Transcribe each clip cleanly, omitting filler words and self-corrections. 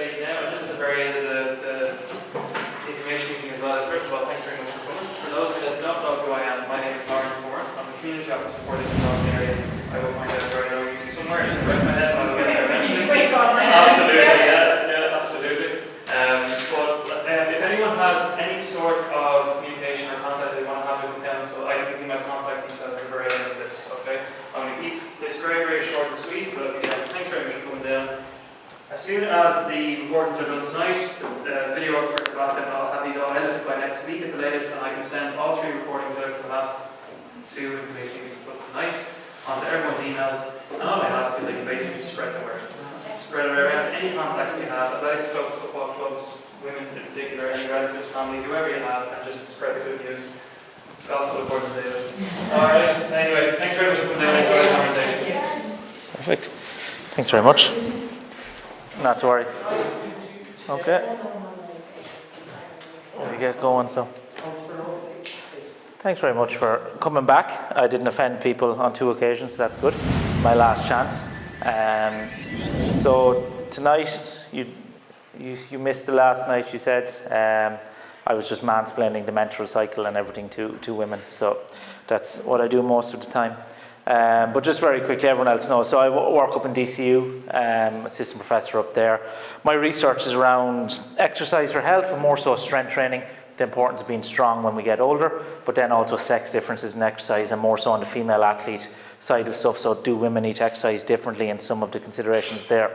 say now, just at the very end of the information meeting as well, is first of all, thanks very much for coming. For those of you that don't know who I am, my name is Nolan. I'm a community officer supporting the dog area. I will find out where I know somewhere. Just break my head and I will get there eventually. Absolutely, yeah, absolutely. But if anyone has any sort of communication or contact they want to have with the council, I can give you my contact details at the very end of this, okay? I'm going to keep this very, very short and sweet, but thanks very much for coming down. As soon as the recordings are done tonight, the video for them, I'll have these all edited by next week at the latest, and I can send all 3 recordings out for the last 2 information meetings tonight onto everyone's emails. And all I ask is they can basically spread the word. Spread it around to any contacts you have, athletics clubs, football clubs, women in particular, any relatives, family, whoever you have, and just spread the good news. Gospel according to David. Alright, anyway, thanks very much for coming down and enjoying the conversation. Perfect. Thanks very much. Not to worry. Okay. We get going, so. Thanks very much for coming back. I didn't offend people on 2 occasions, so that's good. My last chance. So tonight, you missed the last night, you said. I was just mansplaining the menstrual cycle and everything to women, so that's what I do most of the time. But just very quickly, everyone else knows. So I work up in DCU, assistant professor up there. My research is around exercise for health, but more so strength training, the importance of being strong when we get older, but then also sex differences in exercise and more so on the female athlete side of stuff. So do women need to exercise differently and some of the considerations there.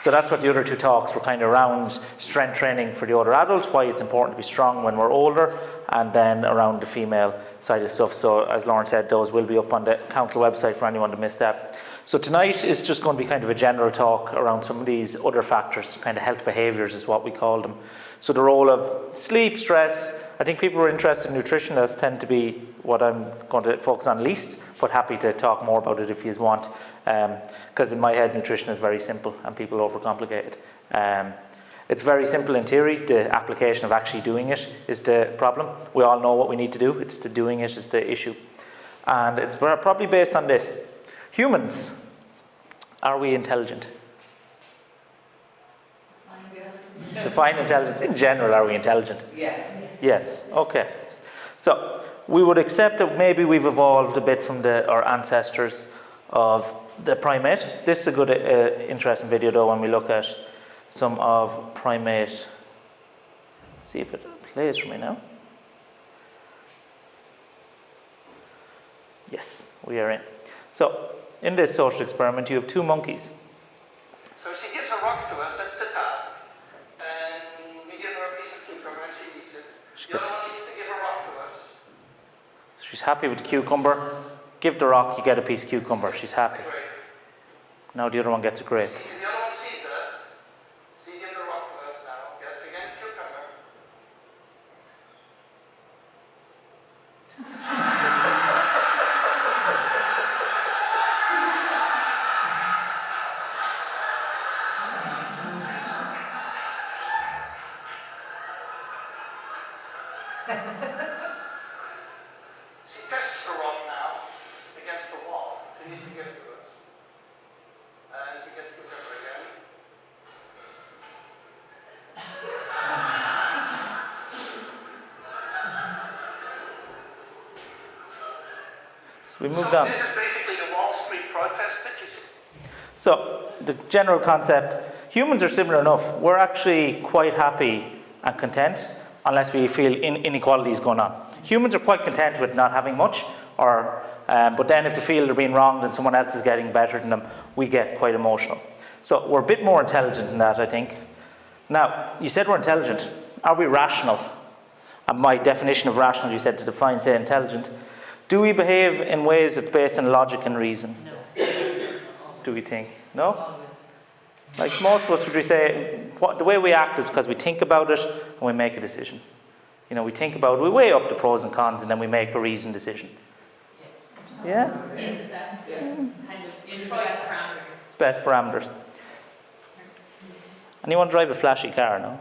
So that's what the other 2 talks were kind of around strength training for the older adults, why it's important to be strong when we're older, and then around the female side of stuff. So as Lauren said, those will be up on the council website for anyone to miss that. So tonight is just going to be kind of a general talk around some of these other factors, kind of health behaviours is what we call them. So the role of sleep, stress. I think people who are interested in nutrition, that's tend to be what I'm going to focus on least, but happy to talk more about it if you want. Because in my head, nutrition is very simple and people overcomplicate it. It's very simple in theory. The application of actually doing it is the problem. We all know what we need to do. It's the doing it is the issue. And it's probably based on this. Humans, are we intelligent? Define intelligence. In general, are we intelligent? Yes. Yes. Okay. So we would accept that maybe we've evolved a bit from our ancestors of the primate. This is a good, interesting video though when we look at some of primate. See if it plays for me now. Yes, we are in. So in this social experiment, you have 2 monkeys. So she gives a rock to us, that's the task. And we give her a piece of cucumber and she eats it. The other one needs to give a rock to us. She's happy with the cucumber. Give the rock, you get a piece of cucumber. She's happy. Great. Now the other one gets a grape. The other one sees that. She gives a rock to us now. Gets again cucumber. She presses the rock now against the wall. She needs to give it to us. And she gets cucumber again. So we moved on. This is basically the Wall Street protest that you see. So the general concept, humans are similar enough. We're actually quite happy and content unless we feel inequalities going on. Humans are quite content with not having much, but then if they feel they're being wronged and someone else is getting better than them, we get quite emotional. So we're a bit more intelligent than that, I think. Now, you said we're intelligent. Are we rational? And my definition of rational, you said to define, say, intelligent. Do we behave in ways that's based on logic and reason? No. Do we think? No? Like most of us, would we say, the way we act is because we think about it and we make a decision. You know, we think about it, we weigh up the pros and cons, and then we make a reasoned decision. Yeah? Yes, that's kind of best parameters. Best parameters. Anyone drive a flashy car, no?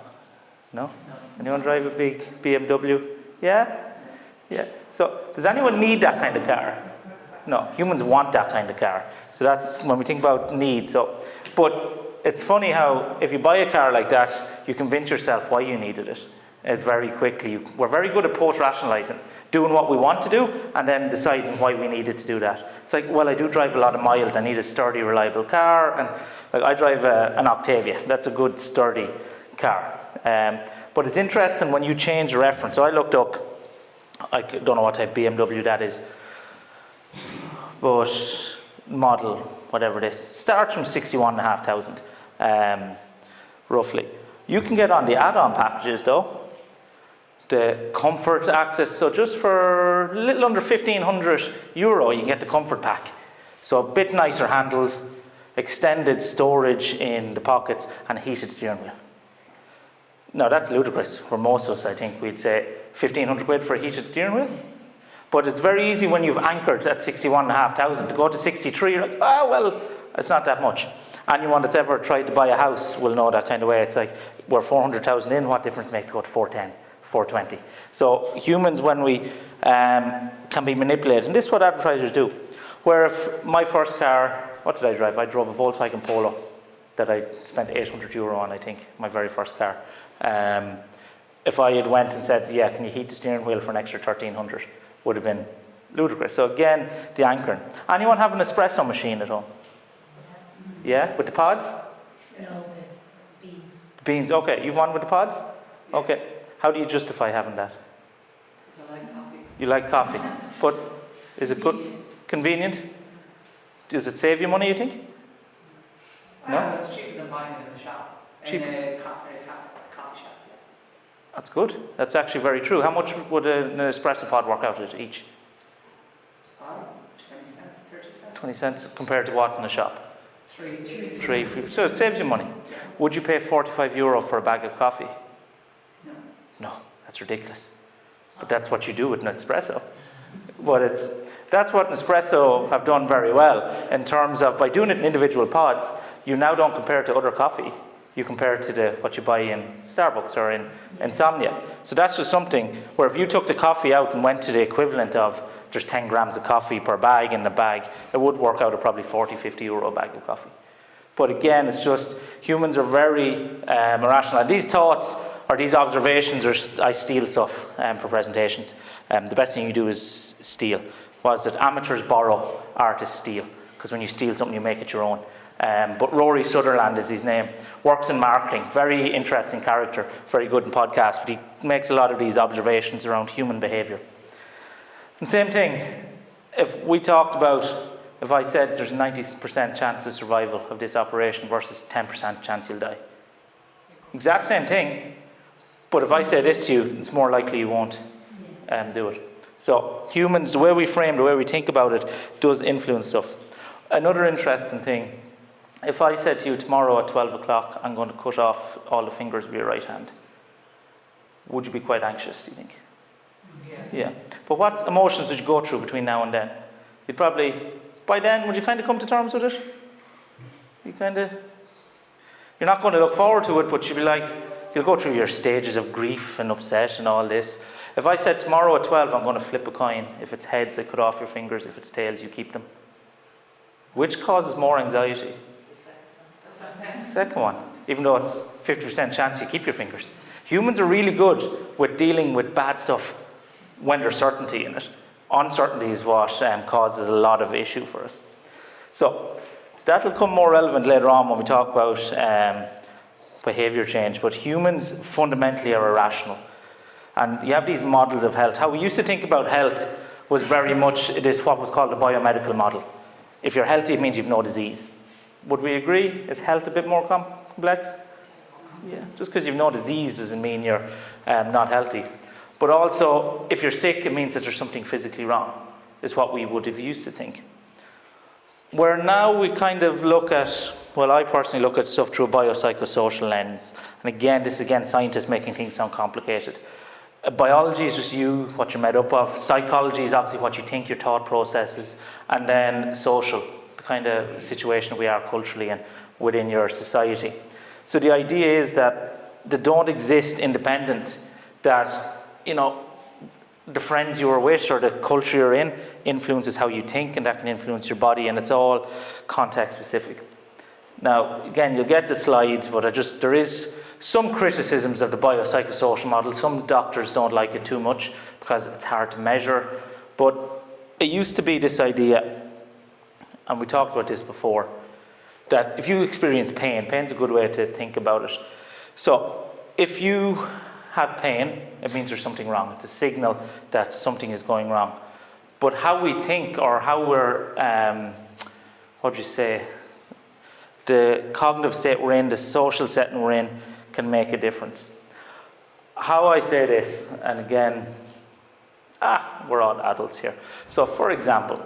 No? Anyone drive a big BMW? Yeah? Yeah. So, does anyone need that kind of car? No. Humans want that kind of car. So that's when we think about need. So, but it's funny how if you buy a car like that, you convince yourself why you needed it. It's very quickly. We're very good at post-rationalising, doing what we want to do and then deciding why we needed to do that. It's like, well, I do drive a lot of miles. I need a sturdy, reliable car. And like, I drive an Octavia. That's a good, sturdy car. But it's interesting when you change the reference. So I looked up, I don't know what type of BMW that is, but model, whatever it is, starts from 61,500, roughly. You can get on the add-on packages though, the comfort access. So just for a little under €1,500, you can get the comfort pack. So a bit nicer handles, extended storage in the pockets, and a heated steering wheel. Now that's ludicrous for most of us. I think we'd say 1,500 quid for a heated steering wheel. But it's very easy when you've anchored at 61,500 to go to 63. You're like, well, it's not that much. Anyone that's ever tried to buy a house will know that kind of way. It's like, we're 400,000 in, what difference make to go to 410, 420? So humans, when we can be manipulated, and this is what advertisers do. Where if my first car, what did I drive? I drove a Volkswagen Polo that I spent €800 on, I think, my very first car. If I had went and said, yeah, can you heat the steering wheel for an extra 1,300, would have been ludicrous. So again, the anchoring. Anyone have an espresso machine at home? Yeah, with the pods? No, the beans. The beans, okay. You've one with the pods? Okay. How do you justify having that? I like coffee. You like coffee. But is it good? Convenient? Does it save you money, you think? No? It's cheaper than buying it in the shop. Cheap. In a coffee shop. That's good. That's actually very true. How much would an espresso pod work out at each? It's about 20 cents, 30 cents. 20 cents compared to what in the shop? Three. So it saves you money. Yeah. Would you pay €45 for a bag of coffee? No. No, that's ridiculous. But that's what you do with an espresso. But that's what Nespresso have done very well in terms of, by doing it in individual pods, you now don't compare it to other coffee. You compare it to what you buy in Starbucks or in Insomnia. So that's just something where if you took the coffee out and went to the equivalent of just 10 grams of coffee per bag in the bag, it would work out at probably €40-50 a bag of coffee. But again, it's just humans are very irrational. And these thoughts or these observations I steal stuff for presentations. The best thing you do is steal. What is it? Amateurs borrow, artists steal. Because when you steal something, you make it your own. But Rory Sutherland is his name. Works in marketing. Very interesting character. Very good in podcasts. But he makes a lot of these observations around human behaviour. And same thing. If we talked about, if I said there's a 90% chance of survival of this operation versus 10% chance you'll die. Exact same thing. But if I say this to you, it's more likely you won't do it. So humans, the way we frame, the way we think about it, does influence stuff. Another interesting thing, if I said to you tomorrow at 12 o'clock, I'm going to cut off all the fingers of your right hand, would you be quite anxious, do you think? Yeah. But what emotions would you go through between now and then? You'd probably, by then, would you kind of come to terms with it? You're not going to look forward to it, but you'll be like, you'll go through your stages of grief and upset and all this. If I said tomorrow at 12, I'm going to flip a coin. If it's heads, I cut off your fingers. If it's tails, you keep them. Which causes more anxiety? The second one. Even though it's 50% chance you keep your fingers. Humans are really good with dealing with bad stuff when there's certainty in it. Uncertainty is what causes a lot of issue for us. So that'll come more relevant later on when we talk about behaviour change. But humans fundamentally are irrational. And you have these models of health. How we used to think about health was very much this what was called the biomedical model. If you're healthy, it means you've no disease. Would we agree? Is health a bit more complex? Yeah. Just because you've no disease doesn't mean you're not healthy. But also, if you're sick, it means that there's something physically wrong, is what we would have used to think. Where now we kind of look at, well, I personally look at stuff through a biopsychosocial lens. And again, this is scientists making things sound complicated. Biology is just you, what you're made up of. Psychology is obviously what you think, your thought processes. And then social, the kind of situation we are culturally and within your society. So the idea is that they don't exist independent, that, the friends you are with or the culture you're in influences how you think, and that can influence your body, and it's all context specific. Now, again, you'll get the slides, but there is some criticisms of the biopsychosocial model. Some doctors don't like it too much because it's hard to measure. But it used to be this idea, and we talked about this before, that if you experience pain, pain's a good way to think about it. So if you have pain, it means there's something wrong. It's a signal that something is going wrong. But how we think, or how we're, the cognitive state we're in, the social setting we're in, can make a difference. How I say this, and again, we're all adults here. So for example,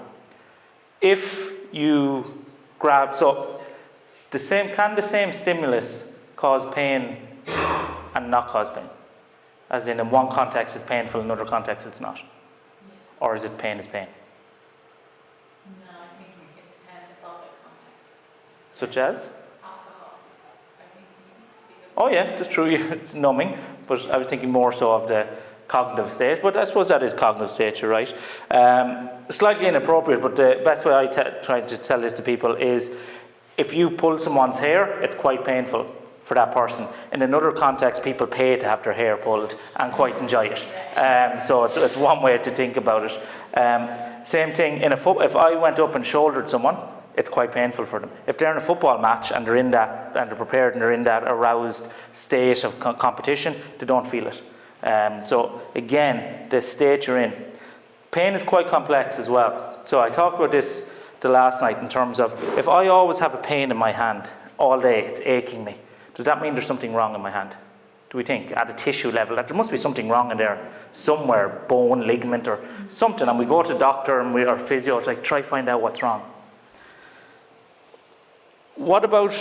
if you grab, can the same stimulus cause pain and not cause pain? As in one context it's painful, in another context it's not? Or is it pain is pain? No, I think it depends. It's all about context. Such as? Alcohol. I think Oh yeah, that's true, it's numbing, but I was thinking more so of the cognitive state, but I suppose that is cognitive state, you're right. Slightly inappropriate, but the best way I try to tell this to people is, if you pull someone's hair, it's quite painful for that person. In another context, people pay to have their hair pulled and quite enjoy it. So it's one way to think about it. Same thing, if I went up and shouldered someone, it's quite painful for them. If they're in a football match and they're in that, and they're prepared and they're in that aroused state of competition, they don't feel it. So again, the state you're in. Pain is quite complex as well. So I talked about this the last night in terms of, if I always have a pain in my hand all day, it's aching me, does that mean there's something wrong in my hand? Do we think at a tissue level that there must be something wrong in there somewhere, bone, ligament or something, and we go to the doctor and we are physio, it's like, try find out what's wrong. What about,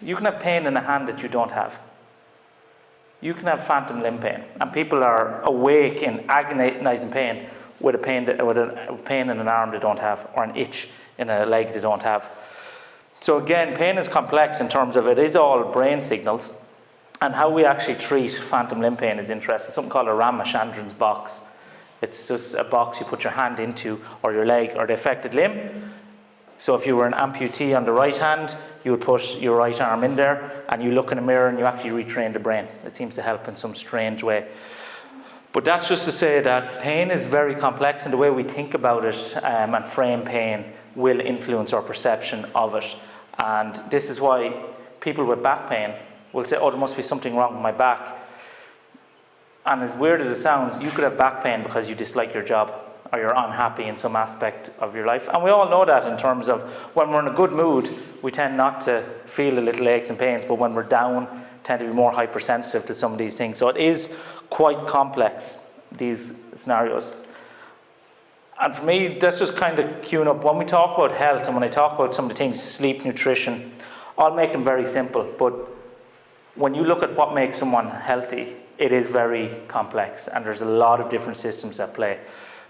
you can have pain in a hand that you don't have. You can have phantom limb pain, and people are awake in agonizing pain with a pain in an arm they don't have, or an itch in a leg they don't have. So again, pain is complex in terms of it is all brain signals, and how we actually treat phantom limb pain is interesting. Something called a Ramachandran's box. It's just a box you put your hand into, or your leg, or the affected limb. So if you were an amputee on the right hand, you would put your right arm in there, and you look in a mirror and you actually retrain the brain. It seems to help in some strange way. But that's just to say that pain is very complex, and the way we think about it and frame pain will influence our perception of it. And this is why people with back pain will say, oh, there must be something wrong with my back. And as weird as it sounds, you could have back pain because you dislike your job, or you're unhappy in some aspect of your life. And we all know that in terms of when we're in a good mood, we tend not to feel the little aches and pains, but when we're down, tend to be more hypersensitive to some of these things. So it is quite complex, these scenarios. And for me, that's just kind of queuing up. When we talk about health and when I talk about some of the things, sleep, nutrition, I'll make them very simple. But when you look at what makes someone healthy, it is very complex, and there's a lot of different systems at play.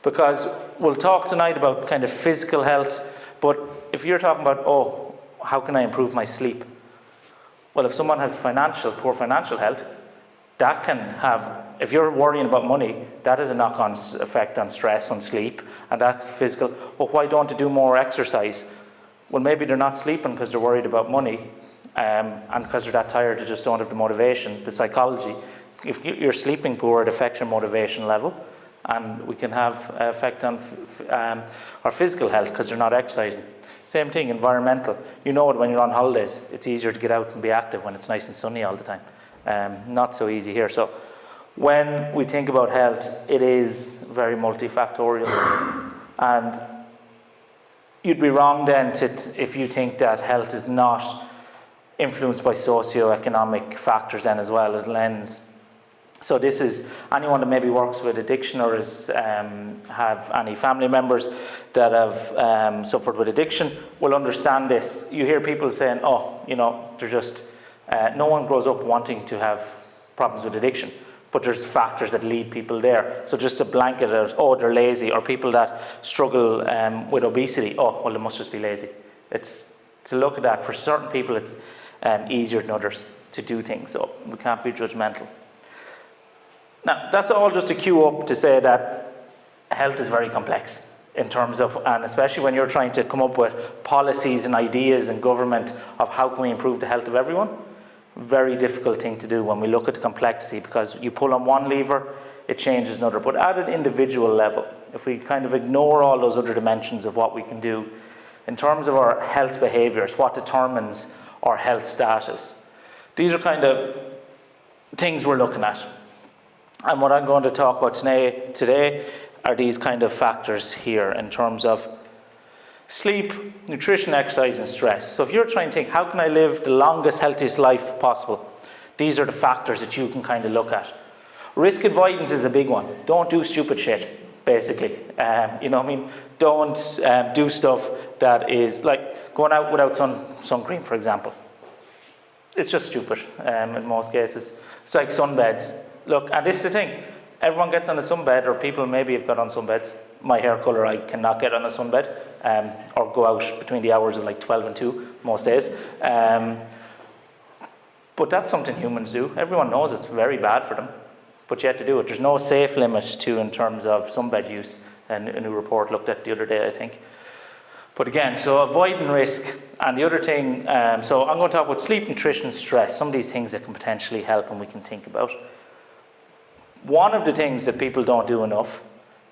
Because we'll talk tonight about kind of physical health, but if you're talking about, oh, how can I improve my sleep? Well, if someone has poor financial health, that can have, if you're worrying about money, that has a knock-on effect on stress, on sleep, and that's physical. Well, why don't they do more exercise? Well, maybe they're not sleeping because they're worried about money, and because they're that tired, they just don't have the motivation, the psychology. If you're sleeping poor, it affects your motivation level, and we can have an effect on our physical health because they're not exercising. Same thing, environmental. You know it when you're on holidays. It's easier to get out and be active when it's nice and sunny all the time. Not so easy here. So when we think about health, it is very multifactorial. And you'd be wrong then if you think that health is not influenced by socioeconomic factors then as well as lens. So this is anyone that maybe works with addiction or have any family members that have suffered with addiction will understand this. You hear people saying, oh, you know, they're just, no one grows up wanting to have problems with addiction, but there's factors that lead people there. So just to blanket it, oh, they're lazy, or people that struggle with obesity, oh, well, they must just be lazy. It's to look at that. For certain people, it's easier than others to do things, so we can't be judgmental. Now, that's all just to cue up to say that health is very complex. in terms of, and especially when you're trying to come up with policies and ideas in government of how can we improve the health of everyone. Very difficult thing to do when we look at the complexity, because you pull on one lever, it changes another. But at an individual level, if we kind of ignore all those other dimensions of what we can do, in terms of our health behaviours, what determines our health status, these are kind of things we're looking at. And what I'm going to talk about today are these kind of factors here in terms of sleep, nutrition, exercise, and stress. So if you're trying to think, how can I live the longest, healthiest life possible? These are the factors that you can kind of look at. Risk avoidance is a big one. Don't do stupid shit, basically. You know what I mean? Don't do stuff that is like going out without sun cream, for example. It's just stupid in most cases. It's like sunbeds. Look, and this is the thing. Everyone gets on a sunbed, or people maybe have got on sunbeds. My hair colour, I cannot get on a sunbed or go out between the hours of like 12 and 2 most days. But that's something humans do. Everyone knows it's very bad for them, but you have to do it. There's no safe limit to in terms of sunbed use, and a new report looked at the other day, I think. But again, so avoiding risk, and the other thing, so I'm going to talk about sleep, nutrition, stress, some of these things that can potentially help and we can think about. One of the things that people don't do enough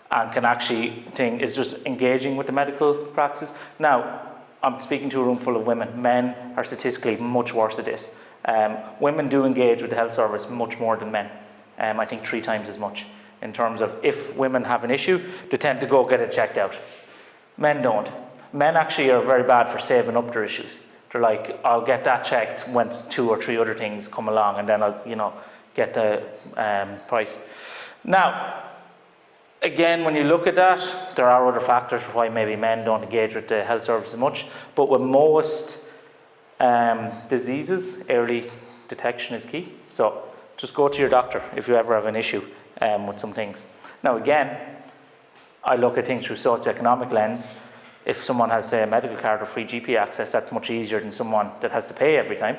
and can actually think is just engaging with the medical practice. Now, I'm speaking to a room full of women. Men are statistically much worse at this. Women do engage with the health service much more than men. I think 3 times as much. In terms of if women have an issue, they tend to go get it checked out. Men don't. Men actually are very bad for saving up their issues. They're like, I'll get that checked when 2 or 3 other things come along, and then I'll, get the price. Now, again, when you look at that, there are other factors why maybe men don't engage with the health service as much. But with most diseases, early detection is key. So just go to your doctor if you ever have an issue with some things. Now, again, I look at things through socioeconomic lens. If someone has, say, a medical card or free GP access, that's much easier than someone that has to pay every time.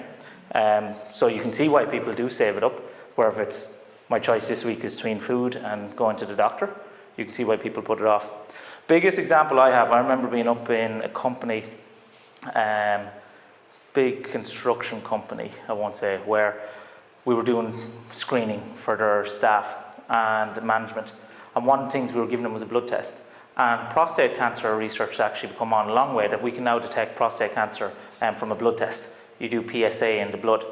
So you can see why people do save it up. Where if it's my choice this week is between food and going to the doctor, you can see why people put it off. Biggest example I have, I remember being up in a company, big construction company, I won't say, where we were doing screening for their staff and management. And one of the things we were giving them was a blood test. And prostate cancer research has actually come on a long way, that we can now detect prostate cancer from a blood test. You do PSA in the blood.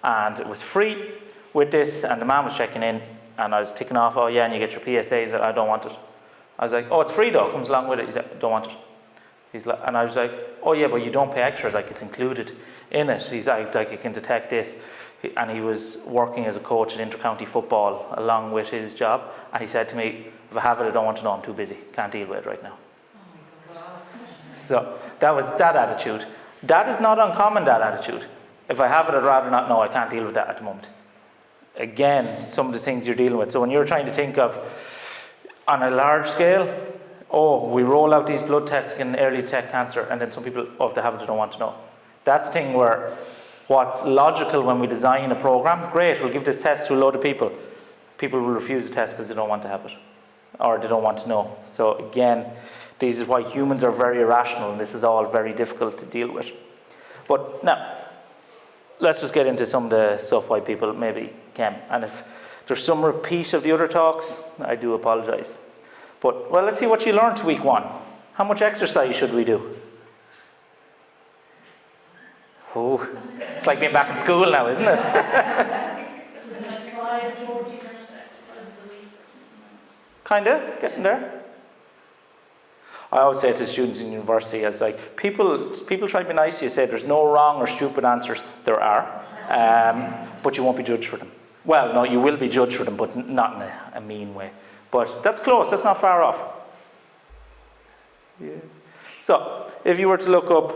And it was free with this, and the man was checking in, and I was ticking off, oh yeah, and you get your PSA. He's like, I don't want it. I was like, oh, it's free though, it comes along with it. He's like, don't want it. He's like, and I was like, oh yeah, but you don't pay extras, like it's included in it. He's like it can detect this. And he was working as a coach in inter-county football along with his job, and he said to me, if I have it, I don't want to know, I'm too busy, can't deal with it right now. Oh my God. So that was that attitude. That is not uncommon, that attitude. If I have it, I'd rather not know, I can't deal with that at the moment. Again, some of the things you're dealing with. So when you're trying to think of, on a large scale, oh, we roll out these blood tests can early detect cancer, and then some people, oh, if they have it, they don't want to know. That's the thing where what's logical when we design a program, great, we'll give this test to a load of people. People will refuse the test because they don't want to have it, or they don't want to know. So again, this is why humans are very irrational, and this is all very difficult to deal with. But now, let's just get into some of the stuff why people maybe can. And if there's some repeat of the other talks, I do apologise. But, well, let's see what you learned week 1. How much exercise should we do? Oh, it's like being back in school now, isn't it? It's like 5 40 minutes exercise a week or something. Kind of, getting there. I always say to students in university, it's like, people try to be nice to you, say there's no wrong or stupid answers. There are, but you won't be judged for them. Well, no, you will be judged for them, but not in a mean way. But that's close, that's not far off. Yeah. So, if you were to look up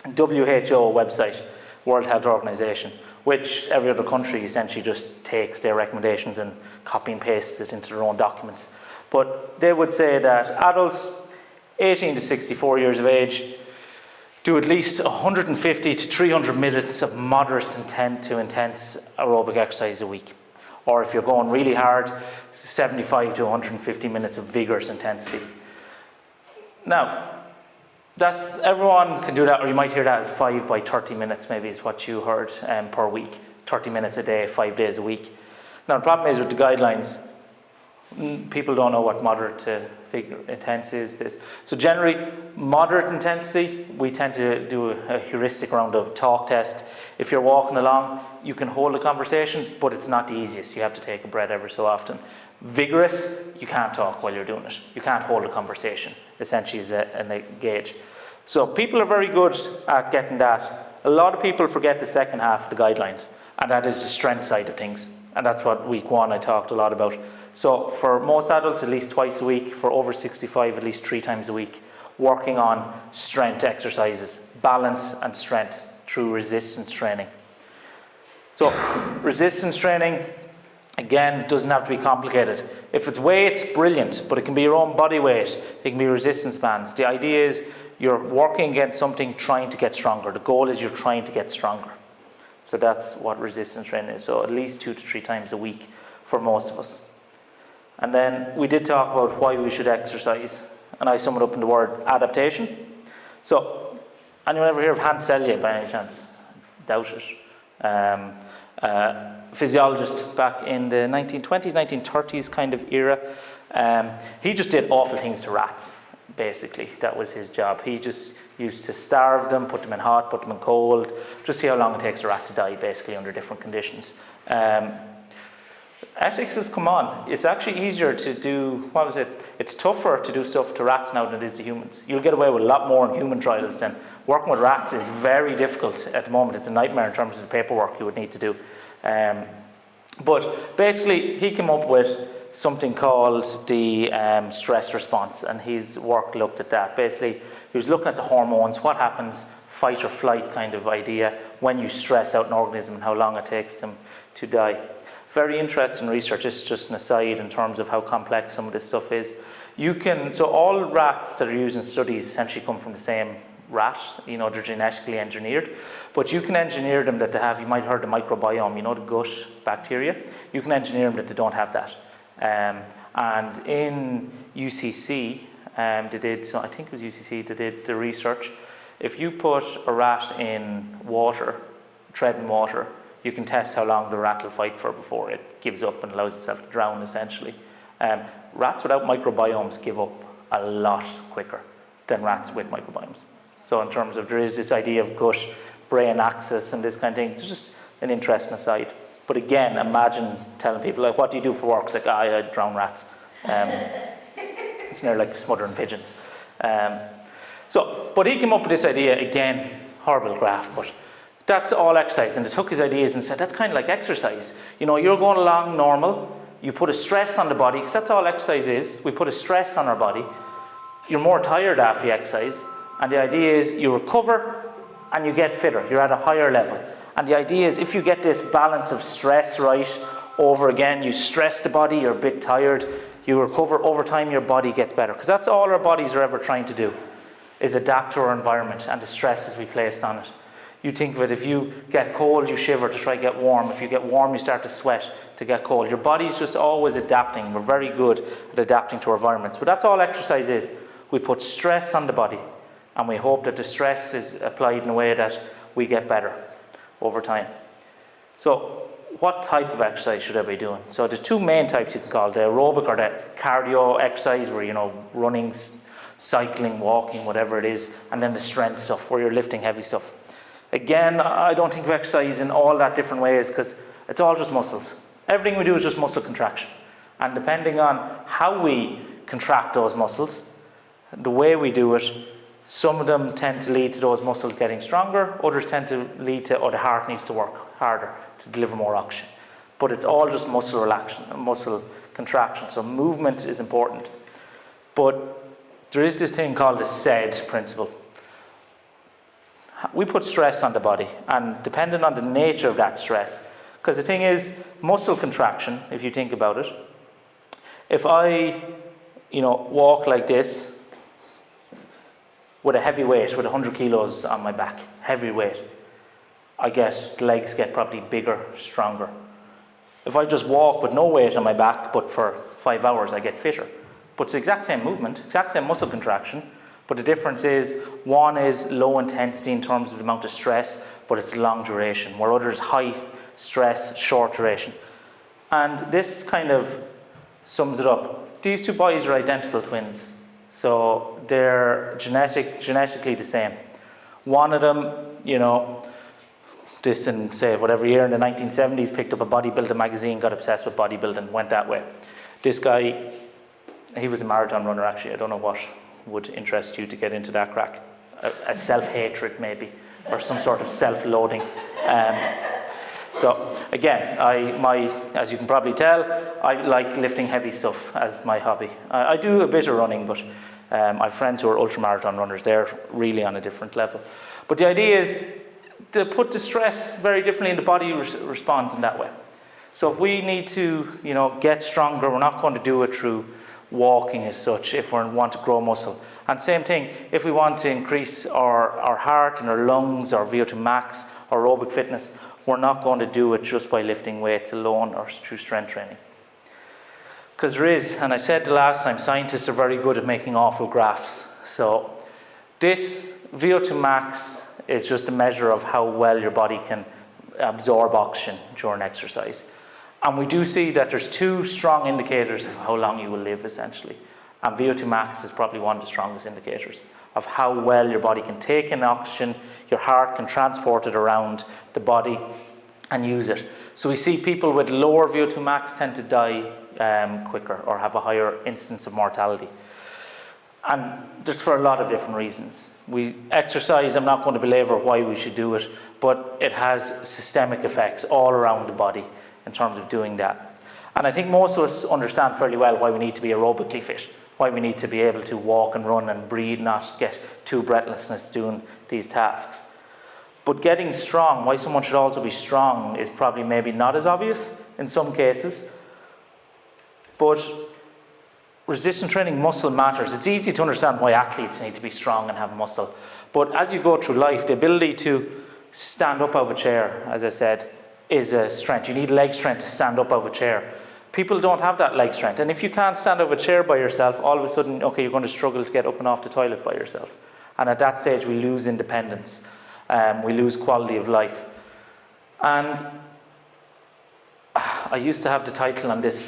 WHO website, World Health Organization, which every other country essentially just takes their recommendations and copy and pastes it into their own documents. But they would say that adults 18 to 64 years of age do at least 150 to 300 minutes of moderate to intense aerobic exercise a week. Or if you're going really hard, 75 to 150 minutes of vigorous intensity. Now, everyone can do that, or you might hear that as 5 by 30 minutes, maybe is what you heard per week. 30 minutes a day, 5 days a week. Now, the problem is with the guidelines, people don't know what moderate to intense is. This. So generally, moderate intensity, we tend to do a heuristic around a talk test. If you're walking along, you can hold a conversation, but it's not the easiest. You have to take a breath every so often. Vigorous, you can't talk while you're doing it. You can't hold a conversation, essentially is a gauge. So people are very good at getting that. A lot of people forget the second half of the guidelines, and that is the strength side of things. And that's what week 1 I talked a lot about. So for most adults, at least twice a week. For over 65, at least 3 times a week. Working on strength exercises, balance and strength through resistance training. So resistance training, again, doesn't have to be complicated. If it's weights, brilliant, but it can be your own body weight. It can be resistance bands. The idea is you're working against something, trying to get stronger. The goal is you're trying to get stronger. So that's what resistance training is. So at least 2 to 3 times a week for most of us. And then we did talk about why we should exercise. And I sum it up in the word adaptation. So, anyone ever hear of Hans Selye by any chance? Doubt it. Physiologist back in the 1920s, 1930s kind of era. He just did awful things to rats, basically. That was his job. He just used to starve them, put them in hot, put them in cold, just see how long it takes a rat to die, basically, under different conditions. Ethics has come on. It's actually easier to do, it's tougher to do stuff to rats now than it is to humans. You'll get away with a lot more in human trials than working with rats is very difficult at the moment. It's a nightmare in terms of the paperwork you would need to do. But basically, he came up with something called the stress response, and his work looked at that. Basically, he was looking at the hormones, what happens, fight or flight kind of idea, when you stress out an organism and how long it takes them to die. Very interesting research. This is just an aside in terms of how complex some of this stuff is. So all rats that are used in studies essentially come from the same rat, they're genetically engineered, but you can engineer them that they have, you might have heard the microbiome, the gut bacteria, you can engineer them that they don't have that. And in UCC, they did the research. If you put a rat in water, treading water, you can test how long the rat will fight for before it gives up and allows itself to drown, essentially. Rats without microbiomes give up a lot quicker than rats with microbiomes. So in terms of, there is this idea of gut-brain axis and this kind of thing. It's just an interesting aside. But again, imagine telling people, like, what do you do for work? It's like, I drown rats. It's near like smothering pigeons. But he came up with this idea, again, horrible graph, but that's all exercise. And they took his ideas and said, that's kind of like exercise. You're going along normal, you put a stress on the body, because that's all exercise is. We put a stress on our body. You're more tired after the exercise. And the idea is you recover and you get fitter. You're at a higher level. And the idea is if you get this balance of stress right over again, you stress the body, you're a bit tired, you recover over time, your body gets better. Because that's all our bodies are ever trying to do, is adapt to our environment and the stresses we placed on it. You think of it, if you get cold, you shiver to try to get warm. If you get warm, you start to sweat to get cold. Your body's just always adapting. We're very good at adapting to our environments. But that's all exercise is. We put stress on the body, and we hope that the stress is applied in a way that we get better over time. So what type of exercise should I be doing? So there's 2 main types you can call it, the aerobic or the cardio exercise, where running, cycling, walking, whatever it is, and then the strength stuff, where you're lifting heavy stuff. Again, I don't think of exercise in all that different ways, because it's all just muscles. Everything we do is just muscle contraction. And depending on how we contract those muscles, the way we do it, some of them tend to lead to those muscles getting stronger, others tend to lead to, the heart needs to work harder to deliver more oxygen. But it's all just muscle relaxation, muscle contraction. So movement is important. But there is this thing called the SAID principle. We put stress on the body, and depending on the nature of that stress, because the thing is, muscle contraction, if you think about it, if I, walk like this with a heavy weight, with 100 kilos on my back, heavy weight, the legs get probably bigger, stronger. If I just walk with no weight on my back, but for 5 hours, I get fitter. But it's the exact same movement, exact same muscle contraction, But the difference is, one is low intensity in terms of the amount of stress, but it's long duration, where others high stress, short duration. And this kind of sums it up. These two boys are identical twins. So they're genetically the same. One of them, you know, this in, say, whatever year in the 1970s, picked up a bodybuilding magazine, got obsessed with bodybuilding, went that way. This guy, he was a marathon runner actually. I don't know what would interest you to get into that crack. A self-hatred maybe, or some sort of self-loathing. So again, as you can probably tell, I like lifting heavy stuff as my hobby. I do a bit of running, but I have friends who are ultramarathon runners. They're really on a different level. But the idea is to put the stress very differently, and the body responds in that way. So if we need to, you know, get stronger, we're not going to do it through walking as such if we want to grow muscle. And same thing, if we want to increase our heart and our lungs, our VO2 max, our aerobic fitness, we're not going to do it just by lifting weights alone or through strength training. Because there is, and I said the last time, scientists are very good at making awful graphs. So this VO2 max is just a measure of how well your body can absorb oxygen during exercise. And we do see that there's two strong indicators of how long you will live, essentially. And VO2 max is probably one of the strongest indicators of how well your body can take in oxygen, your heart can transport it around the body and use it. So we see people with lower VO2 max tend to die quicker or have a higher instance of mortality. And that's for a lot of different reasons. Exercise, I'm not going to belabor why we should do it, but it has systemic effects all around the body in terms of doing that. And I think most of us understand fairly well why we need to be aerobically fit, why we need to be able to walk and run and breathe, not get too breathlessness doing these tasks. But getting strong, why someone should also be strong, is probably maybe not as obvious in some cases. But resistance training muscle matters. It's easy to understand why athletes need to be strong and have muscle. But as you go through life, the ability to stand up out of a chair, as I said, is a strength. You need leg strength to stand up out of a chair. People don't have that leg strength. And if you can't stand out of a chair by yourself, all of a sudden, okay, you're going to struggle to get up and off the toilet by yourself. And at that stage, we lose independence. We lose quality of life. And I used to have the title on this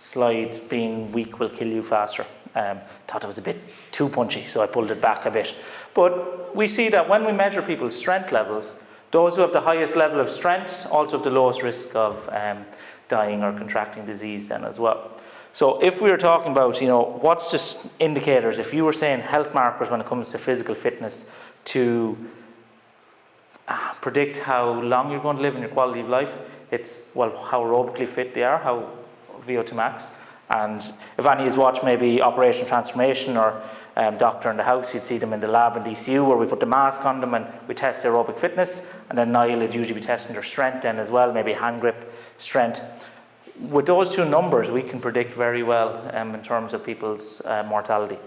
slide, being weak will kill you faster. Thought it was a bit too punchy, so I pulled it back a bit. But we see that when we measure people's strength levels, those who have the highest level of strength also have the lowest risk of dying or contracting disease then as well. So if we were talking about, you know, what's just indicators, if you were saying health markers when it comes to physical fitness to predict how long you're going to live and your quality of life, it's, well, how aerobically fit they are, how VO2 max. And if any of you watch maybe Operation Transformation or Doctor in the House, you'd see them in the lab in DCU where we put the mask on them and we test their aerobic fitness. And then Niall would usually be testing their strength then as well, maybe hand grip strength. With those two numbers, we can predict very well in terms of people's mortality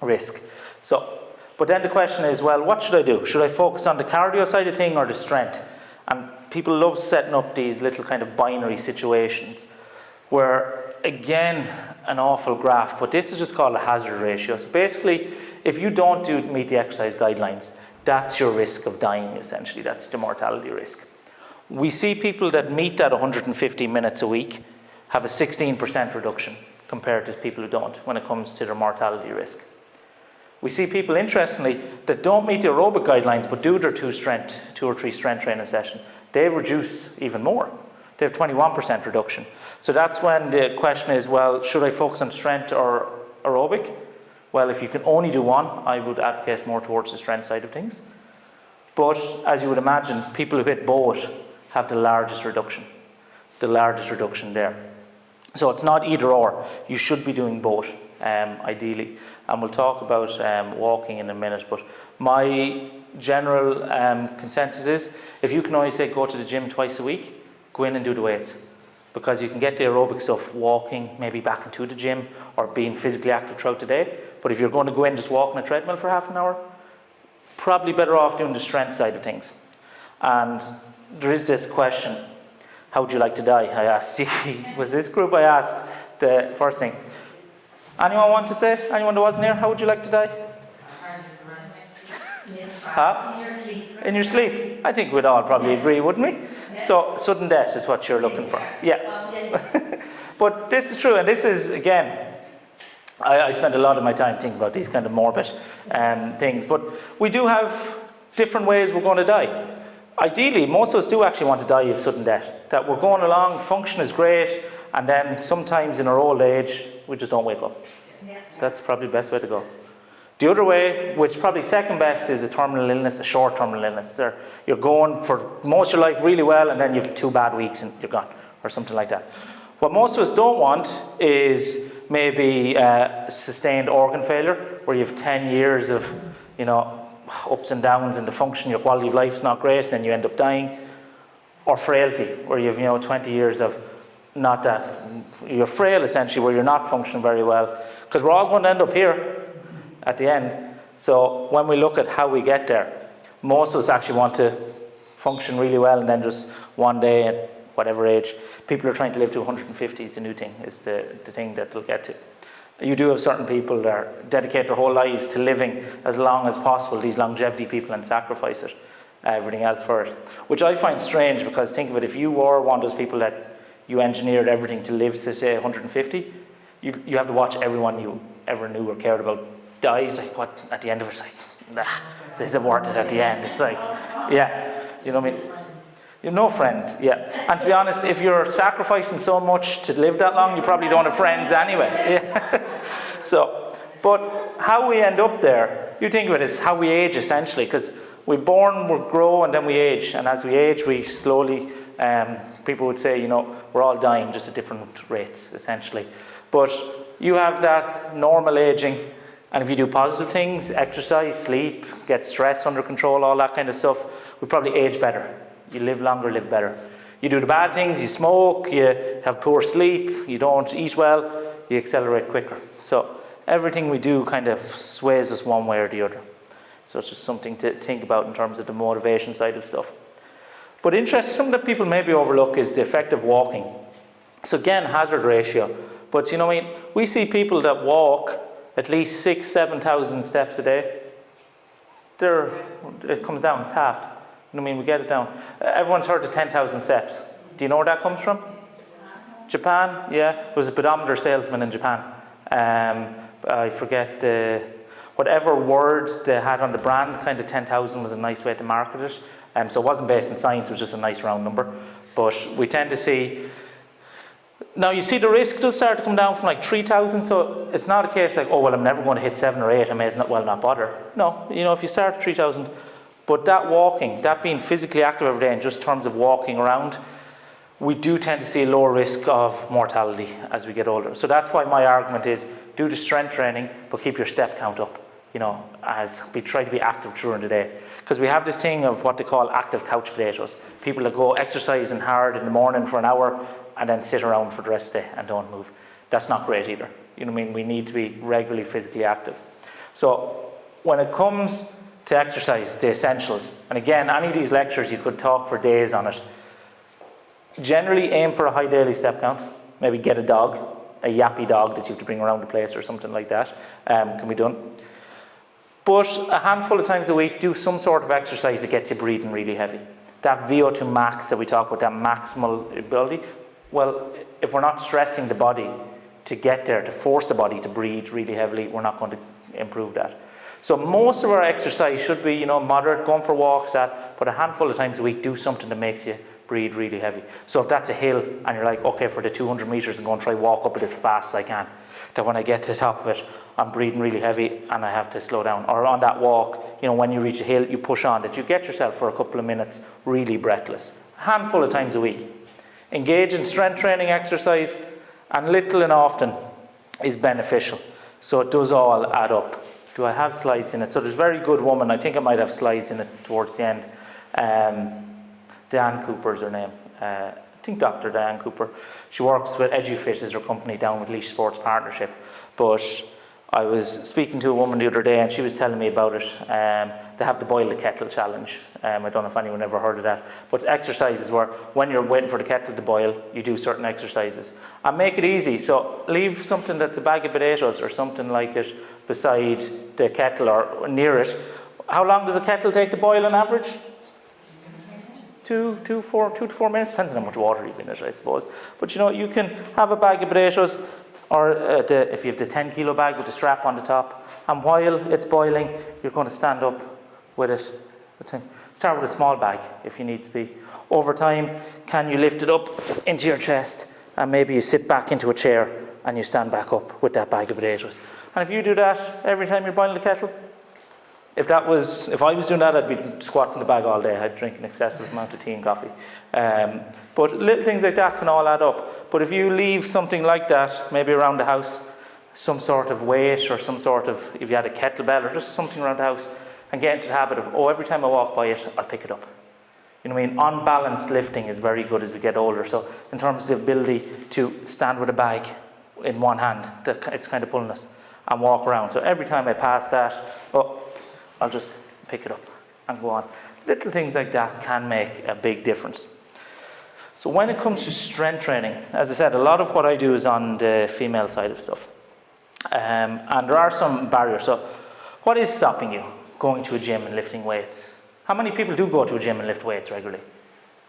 risk. So, but then the question is, well, what should I do? Should I focus on the cardio side of thing or the strength? And people love setting up these little kind of binary situations where, again, an awful graph, but this is just called a hazard ratio. So basically, if you don't meet the exercise guidelines, that's your risk of dying, essentially. That's the mortality risk. We see people that meet that 150 minutes a week have a 16% reduction compared to people who don't when it comes to their mortality risk. We see people, interestingly, that don't meet the aerobic guidelines but do their 2 or 3 strength training sessions. They reduce even more. They have 21% reduction. So that's when the question is, well, should I focus on strength or aerobic? Well, if you can only do one, I would advocate more towards the strength side of things. But as you would imagine, people who hit both have the largest reduction there. So it's not either or. You should be doing both, ideally. And we'll talk about walking in a minute. But my general consensus is, if you can only say go to the gym twice a week, go in and do the weights. Because you can get the aerobic stuff walking, maybe back into the gym, or being physically active throughout the day. But if you're going to go in just walk on a treadmill for half an hour, probably better off doing the strength side of things. And there is this question, how would you like to die? I asked, was this group I asked the first thing. Anyone want to say? Anyone that wasn't here, how would you like to die? Heart Huh? In your sleep. In your sleep. I think we'd all probably agree, wouldn't we? So sudden death is what you're looking for. Yeah. But this is true, and this is, again, I spend a lot of my time thinking about these kind of morbid things, but we do have different ways we're going to die. Ideally, most of us do actually want to die of sudden death, that we're going along, function is great, and then sometimes in our old age, we just don't wake up. That's probably the best way to go. The other way, which probably second best, is a terminal illness, a short terminal illness. You're going for most of your life really well, and then you have 2 bad weeks and you're gone, or something like that. What most of us don't want is maybe sustained organ failure, where you have 10 years of, ups and downs in the function, your quality of life is not great, and then you end up dying. Or frailty, where you have 20 years of not that, you're frail essentially, where you're not functioning very well. Because we're all going to end up here at the end. So when we look at how we get there, most of us actually want to function really well, and then just one day at whatever age, people are trying to live to 150 is the new thing, is the thing that they'll get to. You do have certain people that dedicate their whole lives to living as long as possible, these longevity people, and sacrifice it, everything else for it. Which I find strange, because think of it, if you were one of those people that you engineered everything to live to say 150, you have to watch everyone you ever knew or cared about dies. Like, what, at the end of it, it's like, nah, is it worth it at the end? It's like, yeah, you know what I mean? You have no friends, yeah. And to be honest, if you're sacrificing so much to live that long, you probably don't have friends anyway. Yeah. So, but how we end up there, you think of it as how we age essentially, because we're born, we grow, and then we age. And as we age, we slowly, people would say, we're all dying, just at different rates, essentially. But you have that normal aging, and if you do positive things, exercise, sleep, get stress under control, all that kind of stuff, we probably age better. You live longer, live better. You do the bad things, you smoke, you have poor sleep, you don't eat well, you accelerate quicker. So everything we do kind of sways us one way or the other. So it's just something to think about in terms of the motivation side of stuff. But interesting, something that people maybe overlook is the effect of walking. So again, hazard ratio. But we see people that walk at least 6,000 to 7,000 steps a day. It comes down, it's halved. We get it down. Everyone's heard of 10,000 steps. Do you know where that comes from? Japan, yeah. It was a pedometer salesman in Japan. I forget whatever word they had on the brand, kind of 10,000 was a nice way to market it. So it wasn't based in science, it was just a nice round number. But we tend to see, now you see the risk does start to come down from like 3,000, so it's not a case like, oh well, I'm never going to hit 7 or 8, I may as well not bother. No, if you start at 3,000, but that walking, that being physically active every day in just terms of walking around, we do tend to see a lower risk of mortality as we get older. So that's why my argument is, do the strength training, but keep your step count up, as we try to be active during the day. Because we have this thing of what they call active couch potatoes. People that go exercising hard in the morning for an hour and then sit around for the rest of the day and don't move. That's not great either. We need to be regularly physically active. So when it comes to exercise, the essentials, and again, any of these lectures you could talk for days on it. Generally aim for a high daily step count. Maybe get a dog, a yappy dog that you have to bring around the place or something like that, can be done. But a handful of times a week, do some sort of exercise that gets you breathing really heavy. That VO2 max that we talk about, that maximal ability, well, if we're not stressing the body to get there, to force the body to breathe really heavily, we're not going to improve that. So most of our exercise should be, moderate, going for walks, but a handful of times a week, do something that makes you breathe really heavy. So if that's a hill and you're like, okay, for the 200 meters, I'm going to try walk up it as fast as I can, that when I get to the top of it, I'm breathing really heavy and I have to slow down. Or on that walk, when you reach a hill, you push on, that you get yourself for a couple of minutes really breathless. A handful of times a week. Engage in strength training exercise, and little and often is beneficial. So it does all add up. Do I have slides in it? So there's a very good woman, I think I might have slides in it towards the end. Diane Cooper's her name. I think Dr. Diane Cooper. She works with EduFit as her company down with Laois Sports Partnership. But I was speaking to a woman the other day and she was telling me about it. They have the boil the kettle challenge. I don't know if anyone ever heard of that. But it's exercises where when you're waiting for the kettle to boil, you do certain exercises. And make it easy. So leave something that's a bag of potatoes or something like it beside the kettle or near it. How long does a kettle take to boil on average? 2 to 4 minutes, depends on how much water you've in it, I suppose. But you can have a bag of potatoes, or if you have the 10 kilo bag with the strap on the top, and while it's boiling, you're going to stand up with it. Start with a small bag if you need to be. Over time, can you lift it up into your chest, and maybe you sit back into a chair and you stand back up with that bag of potatoes. And if you do that every time you're boiling the kettle, if I was doing that, I'd be squatting the bag all day. I'd drink an excessive amount of tea and coffee. But little things like that can all add up. But if you leave something like that, maybe around the house, some sort of weight or some sort of, if you had a kettlebell or just something around the house, and get into the habit of, every time I walk by it, I'll pick it up. You know what I mean? Unbalanced lifting is very good as we get older. So in terms of the ability to stand with a bag in one hand, it's kind of pulling us, and walk around. So every time I pass that, I'll just pick it up and go on. Little things like that can make a big difference. So when it comes to strength training, as I said, a lot of what I do is on the female side of stuff. And there are some barriers. So what is stopping you going to a gym and lifting weights? How many people do go to a gym and lift weights regularly?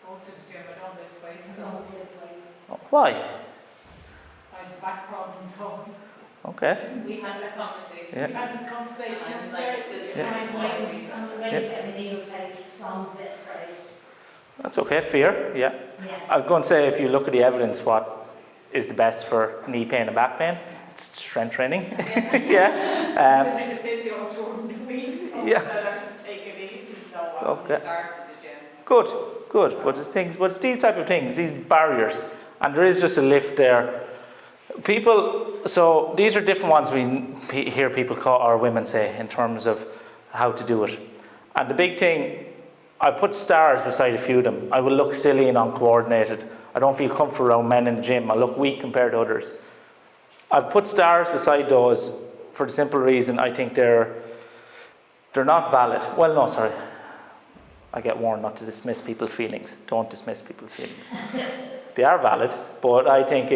Go to the gym, I don't lift weights, so Why? I have back problems, so. Okay. We had this conversation. Yeah. We had this conversation. And It's like like, this Yeah. kind of weight, and the weight every knee replaced, some bit right. That's okay. Fear, yeah. Yeah. I was going to say, if you look at the evidence, what is the best for knee pain and back pain? It's strength training. Yeah. I'm in the physio during the week, so Yeah. I have to take it easy, so I Okay. start with the gym. Good. But it's these type of things, these barriers, and there is just a lift there. So these are different ones we hear people call, or women say, in terms of how to do it. And the big thing, I've put stars beside a few of them. I will look silly and uncoordinated. I don't feel comfortable around men in the gym. I look weak compared to others. I've put stars beside those for the simple reason I think they're not valid. Well, no, sorry. I get warned not to dismiss people's feelings. Don't dismiss people's feelings. They are valid, but I think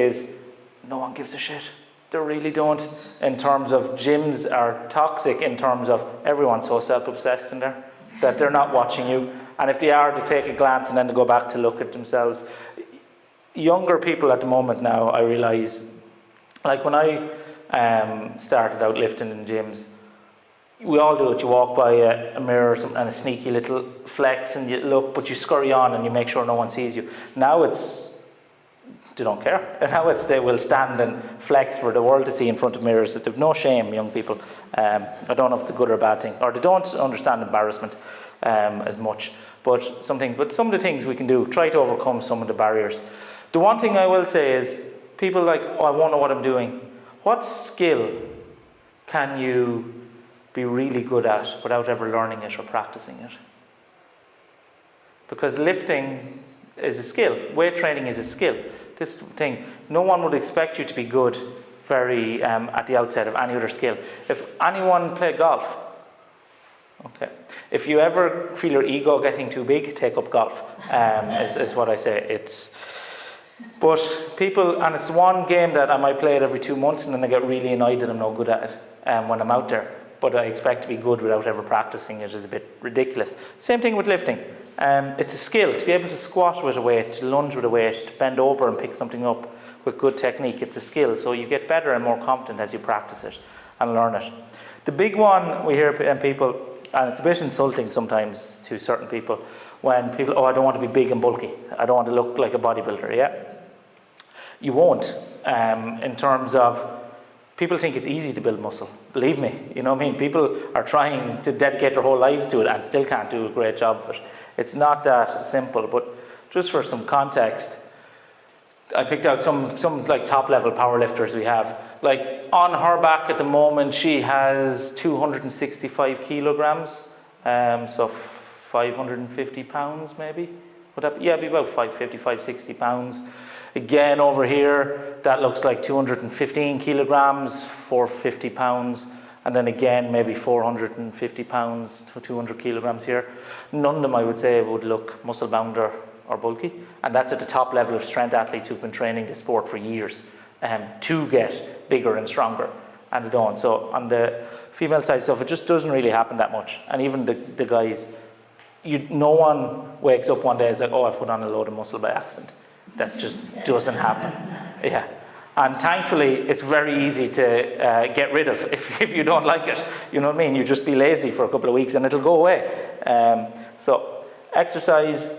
no one gives a shit. They really don't. In terms of gyms are toxic, in terms of everyone's so self-obsessed in there that they're not watching you. And if they are, they take a glance and then they go back to look at themselves. Younger people at the moment now, I realise, like when I started out lifting in gyms, we all do it. You walk by a mirror and a sneaky little flex and you look, but you scurry on and you make sure no one sees you. Now they don't care. And now they will stand and flex for the world to see in front of mirrors. They've no shame, young people. I don't know if it's a good or a bad thing, or they don't understand embarrassment as much. But some of the things we can do, try to overcome some of the barriers. The one thing I will say is, people like, I won't know what I'm doing. What skill can you be really good at without ever learning it or practicing it? Because lifting is a skill. Weight training is a skill. This thing, no one would expect you to be good at the outset of any other skill. If anyone play golf, okay. If you ever feel your ego getting too big, take up golf, is what I say. But people, and it's one game that I might play it every 2 months and then I get really annoyed that I'm no good at it when I'm out there. But I expect to be good without ever practicing it is a bit ridiculous. Same thing with lifting. It's a skill to be able to squat with a weight, to lunge with a weight, to bend over and pick something up with good technique. It's a skill, so you get better and more confident as you practice it and learn it. The big one we hear people, and it's a bit insulting sometimes to certain people, when people, I don't want to be big and bulky. I don't want to look like a bodybuilder, yeah? You won't, in terms of, people think it's easy to build muscle. Believe me, you know what I mean? People are trying to dedicate their whole lives to it and still can't do a great job of it. It's not that simple, but just for some context, I picked out some like top level powerlifters we have. Like on her back at the moment, she has 265 kilograms, so 550 pounds maybe. Would that be? Yeah, it'd be about 550, 560 pounds. Again, over here, that looks like 215 kilograms, 450 pounds. And then again, maybe 450 pounds to 200 kilograms here. None of them, I would say, would look muscle-bound or bulky. And that's at the top level of strength athletes who've been training the sport for years to get bigger and stronger. and they don't. So on the female side stuff, it just doesn't really happen that much. And even the guys, no one wakes up one day and is like, oh, I put on a load of muscle by accident. That just doesn't happen. Yeah. And thankfully, it's very easy to get rid of if you don't like it. You know what I mean? You just be lazy for a couple of weeks and it'll go away. So exercise,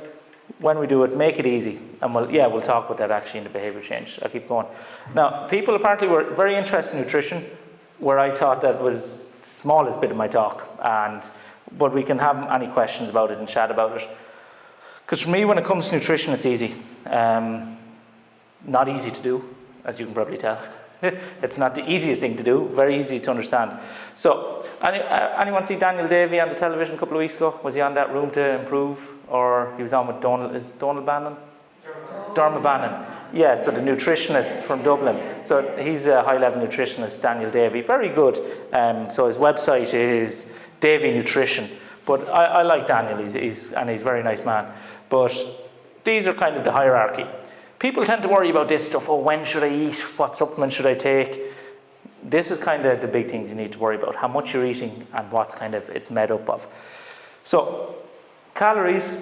when we do it, make it easy. And we'll talk about that actually in the behaviour change. I'll keep going. Now, people apparently were very interested in nutrition, where I thought that was the smallest bit of my talk. But we can have any questions about it and chat about it. Because for me, when it comes to nutrition, it's easy. Not easy to do, as you can probably tell. It's not the easiest thing to do, very easy to understand. So, anyone see Daniel Davey on the television a couple of weeks ago? Was he on that Room to Improve? Or he was on with Donald Bannon? Dermot Bannon. Yeah, so the nutritionist from Dublin. So he's a high-level nutritionist, Daniel Davey. Very good. So his website is Davey Nutrition. But I like Daniel, he's a very nice man. But these are kind of the hierarchy. People tend to worry about this stuff. Oh, when should I eat? What supplement should I take? This is kind of the big things you need to worry about. How much you're eating and what's kind of it made up of. So, calories,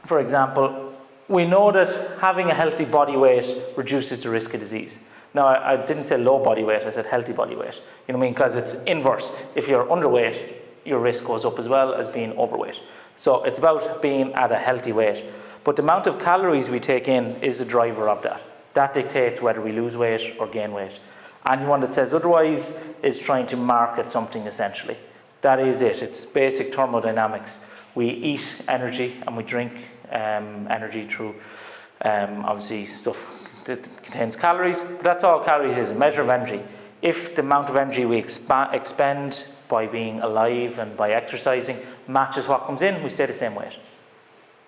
for example, we know that having a healthy body weight reduces the risk of disease. Now, I didn't say low body weight, I said healthy body weight. You know what I mean? Because it's inverse. If you're underweight, your risk goes up as well as being overweight. So it's about being at a healthy weight. But the amount of calories we take in is the driver of that. That dictates whether we lose weight or gain weight. Anyone that says otherwise is trying to market something essentially. That is it. It's basic thermodynamics. We eat energy and we drink energy through obviously stuff that contains calories. But that's all calories is, a measure of energy. If the amount of energy we expend by being alive and by exercising matches what comes in, we stay the same weight.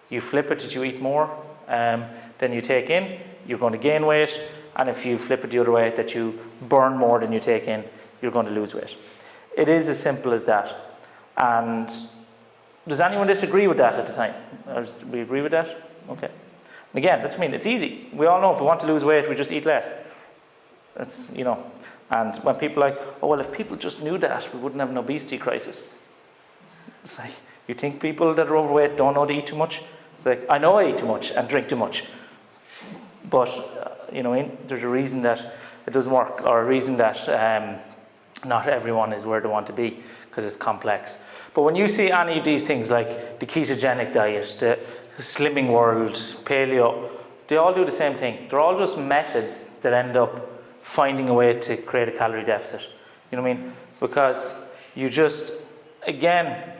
You flip it as you eat more than you take in, you're going to gain weight. And if you flip it the other way, that you burn more than you take in, you're going to lose weight. It is as simple as that. And does anyone disagree with that at the time? Or do we agree with that? Okay. And again, that's mean it's easy. We all know if we want to lose weight, we just eat less. That's, you know. And when people are like, oh, well, if people just knew that, we wouldn't have an obesity crisis. It's like, you think people that are overweight don't know to eat too much? It's like, I know I eat too much and drink too much. But, you know, there's a reason that it doesn't work, or a reason that not everyone is where they want to be, because it's complex. But when you see any of these things like the ketogenic diet, the slimming world, paleo, they all do the same thing. They're all just methods that end up finding a way to create a calorie deficit. You know what I mean? Because you just, again,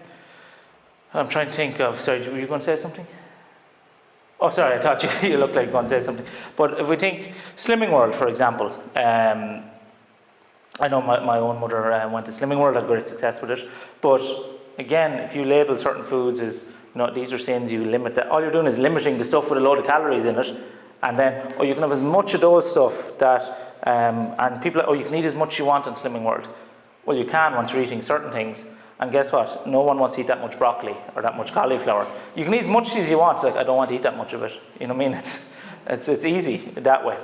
I'm trying to think of, sorry, were you going to say something? Oh, sorry, I thought you looked like you were going to say something. But if we think Slimming World, for example, I know my own mother went to Slimming World, had great success with it. But again, if you label certain foods as, you know, these are sins, you limit that. All you're doing is limiting the stuff with a load of calories in it. And then, you can have as much of those stuff that, and people, you can eat as much as you want in Slimming World. Well, you can once you're eating certain things. And guess what? No one wants to eat that much broccoli or that much cauliflower. You can eat as much as you want. It's like, I don't want to eat that much of it. You know what I mean? It's easy that way.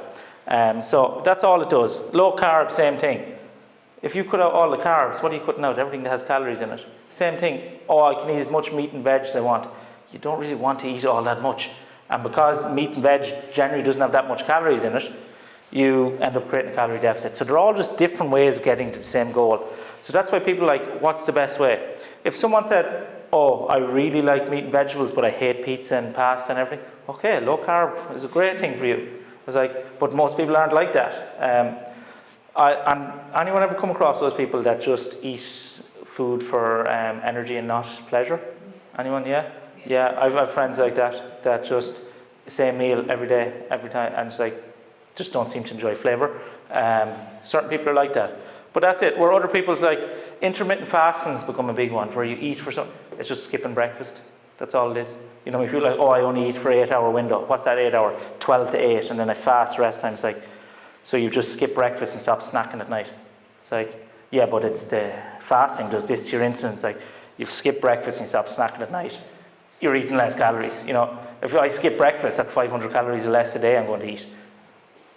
So that's all it does. Low carb, same thing. If you cut out all the carbs, what are you cutting out? Everything that has calories in it. Same thing. Oh, I can eat as much meat and veg as I want. You don't really want to eat all that much. And because meat and veg generally doesn't have that much calories in it, you end up creating a calorie deficit. So they're all just different ways of getting to the same goal. So that's why people are like, what's the best way? If someone said, oh, I really like meat and vegetables, but I hate pizza and pasta and everything, okay, low carb is a great thing for you. I was like, but most people aren't like that. And anyone ever come across those people that just eat food for energy and not pleasure? Anyone? Yeah? Yeah, I've friends like that just same meal every day, every time, and it's like, just don't seem to enjoy flavour. Certain people are like that. But that's it. Where other people's like, intermittent fasting's become a big one, where you eat for something, it's just skipping breakfast. That's all it is. You know, if you're like, oh, I only eat for 8 hour window. What's that 8 hour? 12 to 8, and then I fast rest time. It's like, so you just skip breakfast and stop snacking at night. It's like, yeah, but it's the fasting does this to your insulin. It's like, you've skipped breakfast and you stop snacking at night. You're eating less calories. You know, if I skip breakfast, that's 500 calories or less a day I'm going to eat.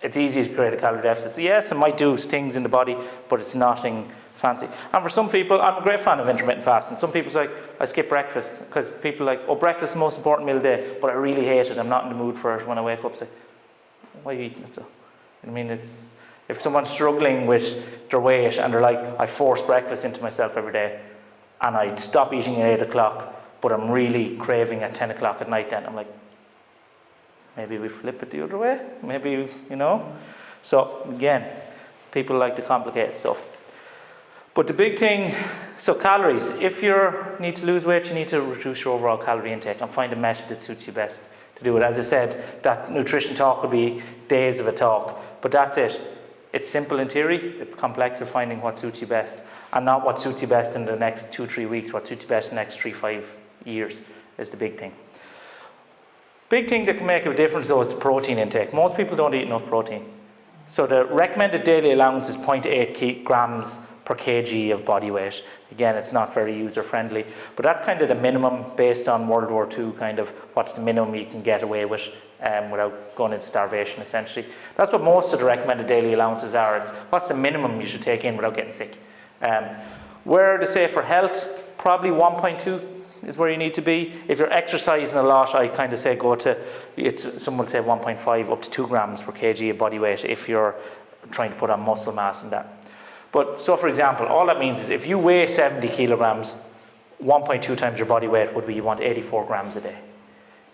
it's easy to create a calorie deficit. So yes, it might do things in the body, but it's nothing fancy. And for some people, I'm a great fan of intermittent fasting. Some people say, I skip breakfast, because people are like, oh, breakfast is the most important meal of the day, but I really hate it. I'm not in the mood for it when I wake up. Say, why are you eating it so? I mean, it's, if someone's struggling with their weight and they're like, I force breakfast into myself every day, and I'd stop eating at 8 o'clock, but I'm really craving at 10 o'clock at night, then I'm like, maybe we flip it the other way. Maybe, you know. So again, people like to complicate stuff. But the big thing, so calories. If you need to lose weight, you need to reduce your overall calorie intake and find a method that suits you best to do it. As I said, that nutrition talk would be days of a talk, but that's it. It's simple in theory, it's complex of finding what suits you best, and not what suits you best in the next 2-3 weeks, what suits you best in the next 3-5 years is the big thing. Big thing that can make a difference though is the protein intake. Most people don't eat enough protein. So the recommended daily allowance is 0.8 grams per kg of body weight. Again, it's not very user friendly, but that's kind of the minimum based on World War II, kind of what's the minimum you can get away with without going into starvation essentially. That's what most of the recommended daily allowances are. It's what's the minimum you should take in without getting sick. Where to say for health, probably 1.2 is where you need to be. If you're exercising a lot, I kind of say go to, some would say 1.5 up to 2 grams per kg of body weight if you're trying to put on muscle mass and that. But so for example, all that means is if you weigh 70 kilograms, 1.2 times your body weight would be you want 84 grams a day.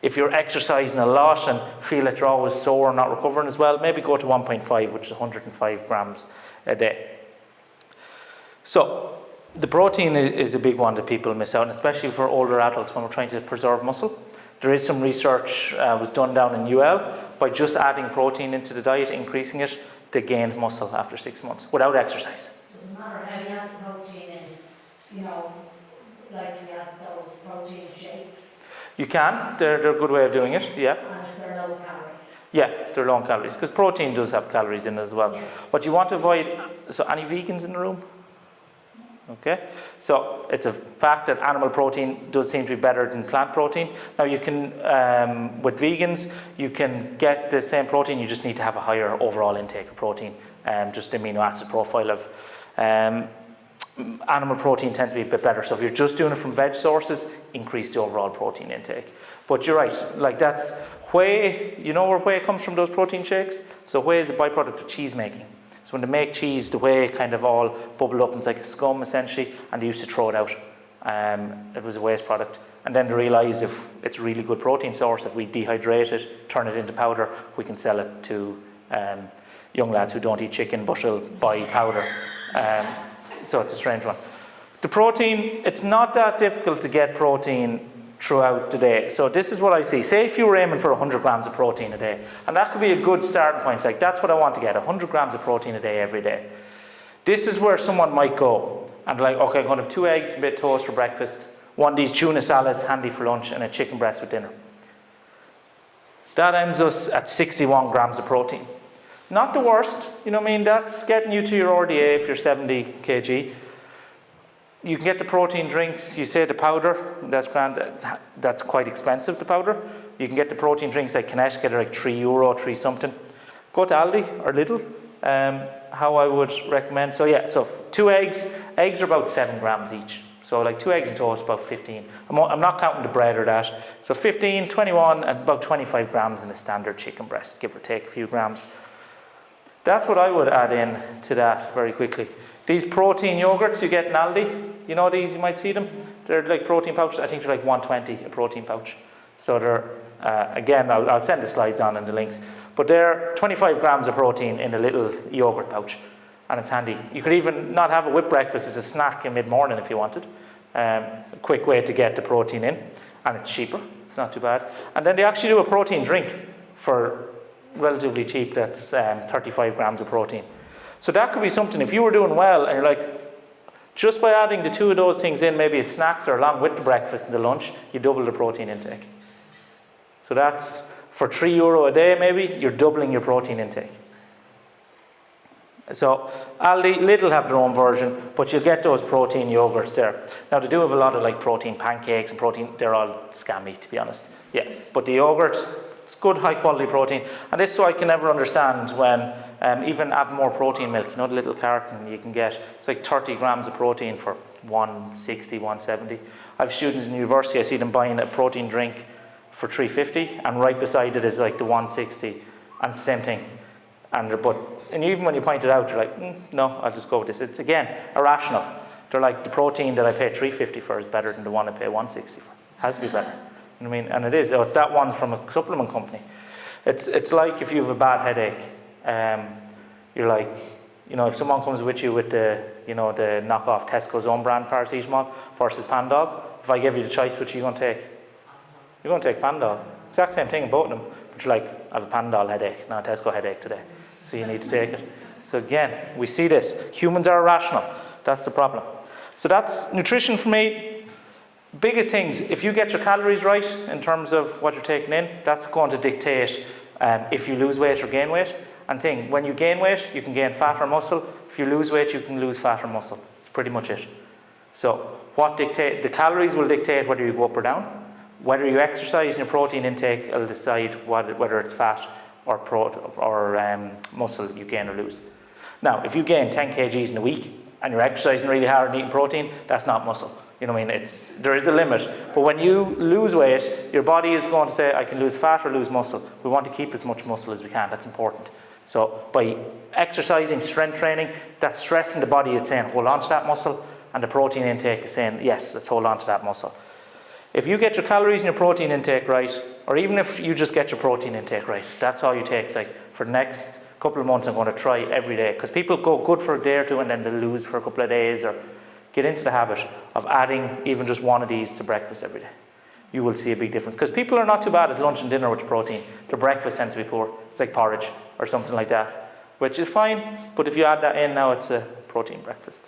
If you're exercising a lot and feel that you're always sore and not recovering as well, maybe go to 1.5, which is 105 grams a day. So the protein is a big one that people miss out, and especially for older adults when we're trying to preserve muscle. There is some research was done down in UL by just adding protein into the diet, increasing it, they gained muscle after 6 months without exercise. Doesn't matter how you add the protein in, you know, like you add those protein shakes. You can, they're a good way of doing it, yeah. And if they're low calories. Yeah, they're low in calories, because protein does have calories in it as well. Yeah. But you want to avoid, so any vegans in the room? Okay, so it's a fact that animal protein does seem to be better than plant protein. Now you can, with vegans, you can get the same protein, you just need to have a higher overall intake of protein, just the amino acid profile of animal protein tends to be a bit better. So if you're just doing it from veg sources, increase the overall protein intake. But you're right, like that's whey, you know where whey comes from, those protein shakes? So whey is a byproduct of cheese making. So when they make cheese, the whey kind of all bubbled up and it's like a scum essentially, and they used to throw it out. It was a waste product. And then they realised if it's a really good protein source, if we dehydrate it, turn it into powder, we can sell it to young lads who don't eat chicken but will buy powder. So it's a strange one. The protein, it's not that difficult to get protein throughout the day. So this is what I see. Say if you were aiming for 100 grams of protein a day, and that could be a good starting point. It's like, that's what I want to get, 100 grams of protein a day every day. This is where someone might go and like, okay, I'm going to have 2 eggs, a bit of toast for breakfast, one of these tuna salads handy for lunch, and a chicken breast with dinner. That ends us at 61 grams of protein. Not the worst, you know what I mean? That's getting you to your RDA if you're 70 kg. You can get the protein drinks, you say the powder, that's grand, that's quite expensive, the powder. You can get the protein drinks like Connecticut are like €3, 3 something. Go to Aldi or Lidl, how I would recommend. So yeah, so 2 eggs, eggs are about 7 grams each. So like 2 eggs and toast, about 15. I'm not counting the bread or that. So 15, 21, and about 25 grams in a standard chicken breast, give or take a few grams. That's what I would add in to that very quickly. These protein yogurts you get in Aldi, you know these, you might see them. They're like protein pouches. I think they're like 120 a protein pouch. So they're, again, I'll send the slides on and the links. But they're 25 grams of protein in a little yogurt pouch. And it's handy. You could even not have it with breakfast as a snack in mid-morning if you wanted. A quick way to get the protein in. And it's cheaper, it's not too bad. And then they actually do a protein drink for relatively cheap. That's 35 grams of protein. So that could be something, if you were doing well and you're like, just by adding the 2 of those things in, maybe as snacks or along with the breakfast and the lunch, you double the protein intake. So that's, for €3 a day maybe, you're doubling your protein intake. So Aldi, Lidl have their own version, but you'll get those protein yogurts there. Now they do have a lot of like protein pancakes and protein, they're all scammy to be honest. Yeah, but the yogurt, it's good high quality protein. And this is what I can never understand when even have more protein milk, the little carton you can get, it's like 30 grams of protein for 160, 170. I have students in university, I see them buying a protein drink for 350 and right beside it is like the 160 and same thing. And even when you point it out, you're like, no, I'll just go with this. It's again, irrational. They're like, the protein that I pay 350 for is better than the one I pay 160 for. It has to be better. You know what I mean? And it is. It's that one's from a supplement company. It's like if you have a bad headache, you're like, if someone comes with you with the knockoff Tesco's own brand paracetamol versus Pandol, if I give you the choice, which are you going to take? You're going to take Pandol. Exact same thing in both of them. But you're like, I have a Pandol headache, not a Tesco headache today. So you need to take it. So again, we see this. Humans are irrational. That's the problem. So that's nutrition for me. Biggest things, if you get your calories right in terms of what you're taking in, that's going to dictate if you lose weight or gain weight. And when you gain weight, you can gain fat or muscle. If you lose weight, you can lose fat or muscle. That's pretty much it. So the calories will dictate whether you go up or down. Whether you exercise and your protein intake will decide whether it's fat or muscle you gain or lose. Now, if you gain 10 kgs in a week and you're exercising really hard and eating protein, that's not muscle. You know what I mean? There is a limit. But when you lose weight, your body is going to say, I can lose fat or lose muscle. We want to keep as much muscle as we can. That's important. So by exercising, strength training, that's stressing the body. It's saying, hold on to that muscle. And the protein intake is saying, yes, let's hold on to that muscle. If you get your calories and your protein intake right, or even if you just get your protein intake right, that's all you take. It's like, for the next couple of months, I'm going to try every day. Because people go good for a day or two and then they lose for a couple of days, or get into the habit of adding even just one of these to breakfast every day. You will see a big difference. Because people are not too bad at lunch and dinner with the protein. Their breakfast tends to be poor. It's like porridge or something like that, which is fine. But if you add that in now, it's a protein breakfast.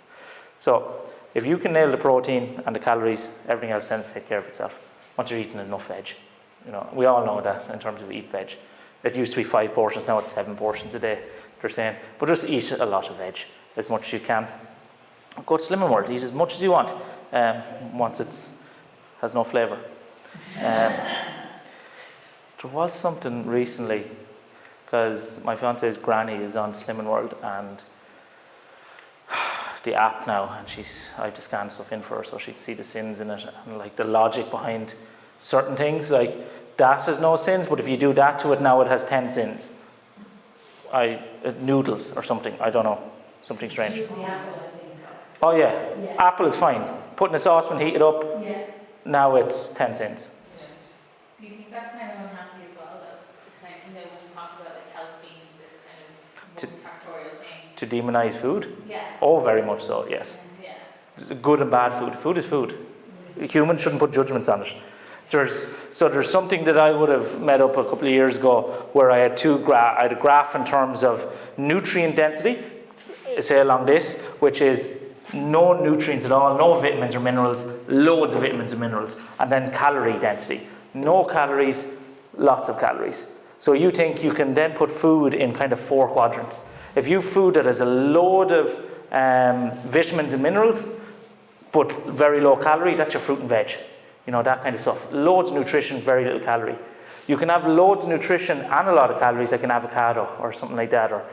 So if you can nail the protein and the calories, everything else tends to take care of itself. Once you're eating enough veg. We all know that in terms of eat veg. It used to be 5 portions, now it's 7 portions a day, they're saying. But just eat a lot of veg, as much as you can. Go to Slimming World, eat as much as you want, once it has no flavour. There was something recently, because my fiance's granny is on Slimming World, and the app now, and I have to scan stuff in for her so she can see the sins in it, and like the logic behind certain things, like that has no sins, but if you do that to it now, it has 10 sins. Noodles or something, I don't know, something strange. The apple, I think. Oh yeah, apple is fine. Put in a saucepan, heat it up, now it's 10 sins. Do you think that's kind of unhealthy as well, though? When we talk about like health being this kind of multifactorial thing. To demonize food? Yeah. Oh, very much so, yes. Yeah. Good and bad food. Food is food. Humans shouldn't put judgments on it. There's something that I would have made up a couple of years ago where I had I had a graph in terms of nutrient density, say along this, which is no nutrients at all, no vitamins or minerals, loads of vitamins and minerals, and then calorie density. No calories, lots of calories. So you think you can then put food in kind of 4 quadrants. If you have food that has a load of vitamins and minerals, but very low calorie, that's your fruit and veg. That kind of stuff. Loads of nutrition, very little calorie. You can have loads of nutrition and a lot of calories, like an avocado or something like that, or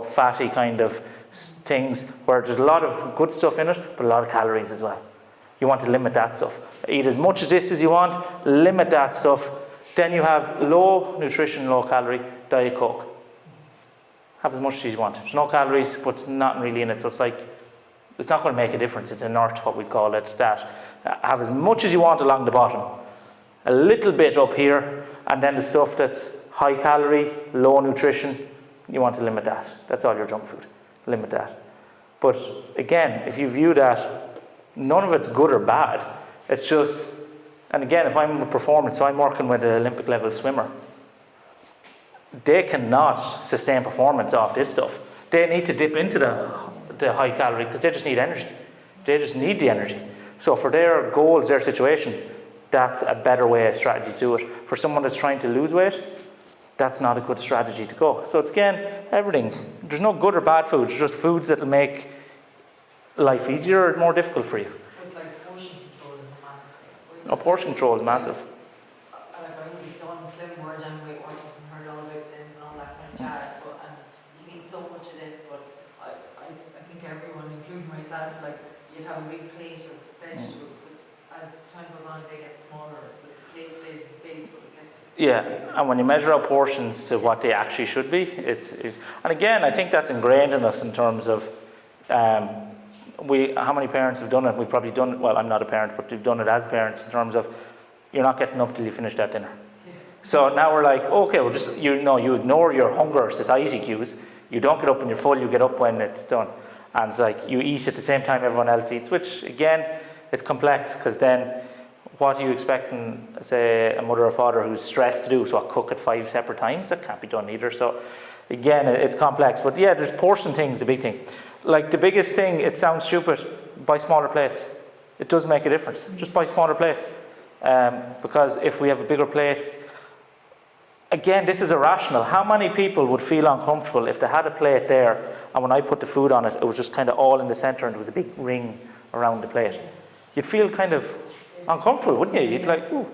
fatty kind of things where there's a lot of good stuff in it, but a lot of calories as well. You want to limit that stuff. Eat as much of this as you want, limit that stuff. Then you have low nutrition, low calorie, Diet Coke. Have as much as you want. There's no calories, but it's not really in it, so it's not going to make a difference. It's inert, what we call it, that. Have as much as you want along the bottom. A little bit up here, and then the stuff that's high calorie, low nutrition, you want to limit that. That's all your junk food. Limit that. But again, if you view that, none of it's good or bad. It's just, and again, if I'm a performance, so I'm working with an Olympic level swimmer, they cannot sustain performance off this stuff. They need to dip into the high calorie because they just need energy. They just need the energy. So for their goals, their situation, that's a better way, a strategy to do it. For someone that's trying to lose weight, that's not a good strategy to go. So it's again, everything. There's no good or bad food. There's just foods that will make life easier or more difficult for you. But like portion control is a massive thing. Portion control is massive. Like I would have done slim word and Weight Watchers and heard all about sins and all that kind of jazz, but and you need so much of this, but I think everyone, including myself, like you'd have a big plate of vegetables, but as time goes on they get smaller, the plate stays big, but it gets... Yeah, and when you measure out portions to what they actually should be, and again, I think that's ingrained in us in terms of, how many parents have done it? We've probably done it, well, I'm not a parent, but we've done it as parents in terms of, you're not getting up till you finish that dinner. So now we're like, okay, well just, you ignore your hunger or satiety cues, you don't get up when you're full, you get up when it's done. And it's like, you eat at the same time everyone else eats, which again, it's complex, because then, what are you expecting, say, a mother or father who's stressed to do? So cook at 5 separate times? That can't be done either. So again, it's complex. But yeah, there's portion things, the big thing. Like the biggest thing, it sounds stupid, buy smaller plates. It does make a difference. Just buy smaller plates. Because if we have a bigger plate, again, this is irrational. How many people would feel uncomfortable if they had a plate there and when I put the food on it, it was just kind of all in the center and there was a big ring around the plate? You'd feel kind of uncomfortable, wouldn't you? You'd like, ooh,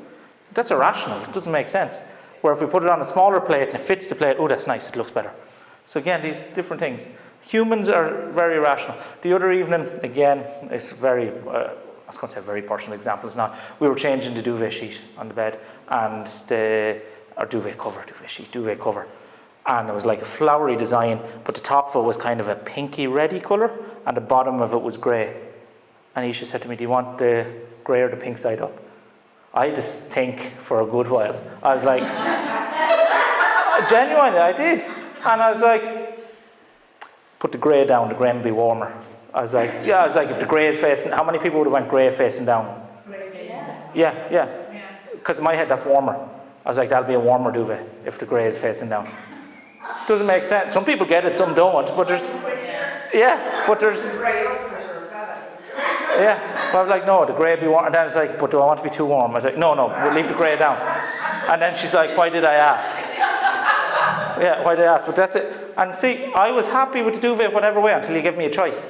that's irrational. It doesn't make sense. Where if we put it on a smaller plate and it fits the plate, oh, that's nice, it looks better. So again, these different things. Humans are very irrational. The other evening, again, it's very, I was going to say a very personal example, it's not. We were changing the duvet sheet on the bed and or duvet cover. And it was like a flowery design, but the top of it was kind of a pinky reddy colour and the bottom of it was grey. And Isha said to me, do you want the grey or the pink side up? I had to think for a good while. I was like, genuinely, I did. And I was like, put the grey down, the grey will be warmer. I was like, if the grey is facing, how many people would have went grey facing down? Grey facing down. Yeah. Because in my head, that's warmer. I was like, that'll be a warmer duvet if the grey is facing down. Doesn't make sense. Some people get it, some don't, but there's, yeah, but I was like, no, the grey be warm. And then it's like, but do I want to be too warm? I was like, no, we'll leave the grey down. And then she's like, why did I ask? Yeah, why did I ask? But that's it. And see, I was happy with the duvet whatever way until you give me a choice.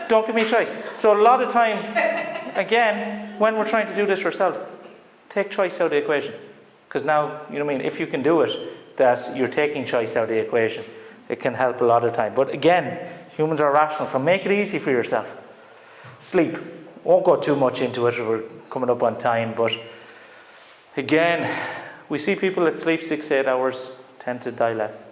Don't give me a choice. So a lot of time, again, when we're trying to do this ourselves, take choice out of the equation. Because now, you know what I mean, if you can do it, that you're taking choice out of the equation, it can help a lot of time. But again, humans are rational, so make it easy for yourself. Sleep. Won't go too much into it, we're coming up on time, but again, we see people that sleep 6 to 8 hours tend to die less.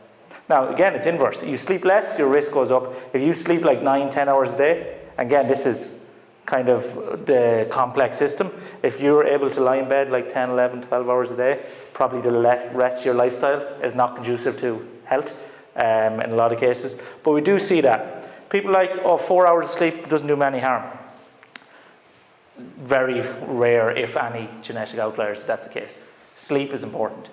Now, again, it's inverse. You sleep less, your risk goes up. If you sleep like 9-10 hours a day, again, this is kind of the complex system. If you're able to lie in bed like 10, 11, 12 hours a day, probably the rest of your lifestyle is not conducive to health in a lot of cases. But we do see that. People like, 4 hours of sleep doesn't do many harm. Very rare, if any, genetic outliers, that's the case. Sleep is important.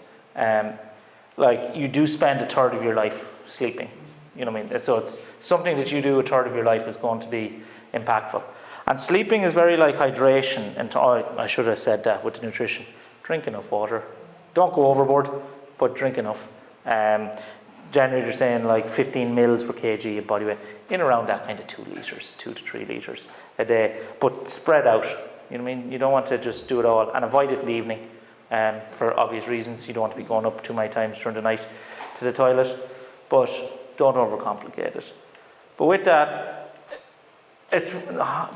Like, you do spend a third of your life sleeping. You know what I mean? So it's something that you do a third of your life is going to be impactful. And sleeping is very like hydration. And I should have said that with the nutrition. Drink enough water. Don't go overboard, but drink enough. Generally, they're saying like 15 mils per kg of body weight, in around that kind of 2 to 3 litres a day. But spread out. You know what I mean? You don't want to just do it all. And avoid it in the evening. For obvious reasons, you don't want to be going up too many times during the night to the toilet, but don't overcomplicate it. But with that,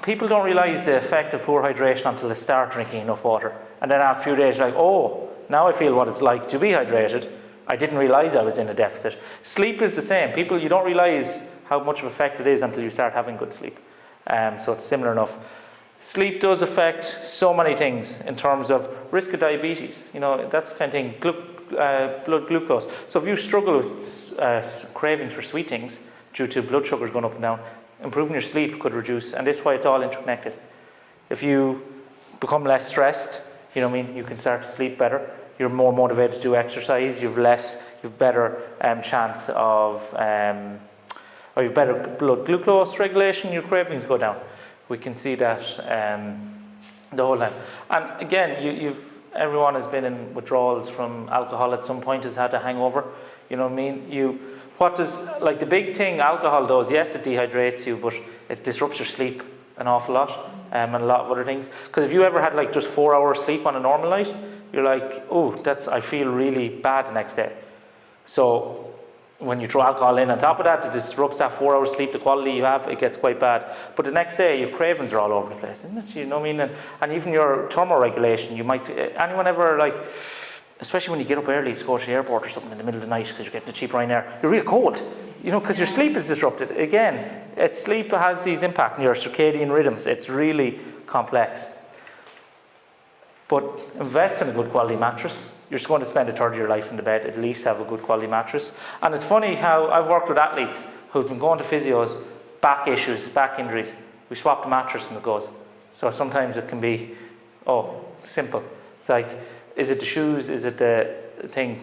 people don't realise the effect of poor hydration until they start drinking enough water, and then after a few days, like, oh, now I feel what it's like to be hydrated. I didn't realise I was in a deficit. Sleep is the same. You don't realise how much of effect it is until you start having good sleep. So it's similar enough. Sleep does affect so many things in terms of risk of diabetes. You know, that's the kind of thing, blood glucose. So if you struggle with cravings for sweet things due to blood sugars going up and down, improving your sleep could reduce, and this is why it's all interconnected. If you become less stressed, you know what I mean, you can start to sleep better. You're more motivated to do exercise. You've better chance of, or you've better blood glucose regulation. Your cravings go down. We can see that the whole time. And again, everyone has been in withdrawals from alcohol at some point, has had a hangover. You know what I mean? The big thing alcohol does, yes, it dehydrates you, but it disrupts your sleep an awful lot, and a lot of other things. Because if you ever had like just 4 hours sleep on a normal night, you're like, oh, I feel really bad the next day. So when you throw alcohol in on top of that, it disrupts that 4 hours sleep, the quality you have, it gets quite bad. But the next day, your cravings are all over the place, isn't it? You know what I mean? And even your thermoregulation, you might, anyone ever like, especially when you get up early to go to the airport or something in the middle of the night because you're getting the cheap Ryanair, you're real cold, you know, because your sleep is disrupted. Again, sleep has these impacts on your circadian rhythms. It's really complex. But invest in a good quality mattress. You're just going to spend a third of your life in the bed, at least have a good quality mattress. And it's funny how I've worked with athletes who've been going to physios, back issues, back injuries. We swap the mattress and it goes. So sometimes it can be, simple. It's like, is it the shoes, is it the thing?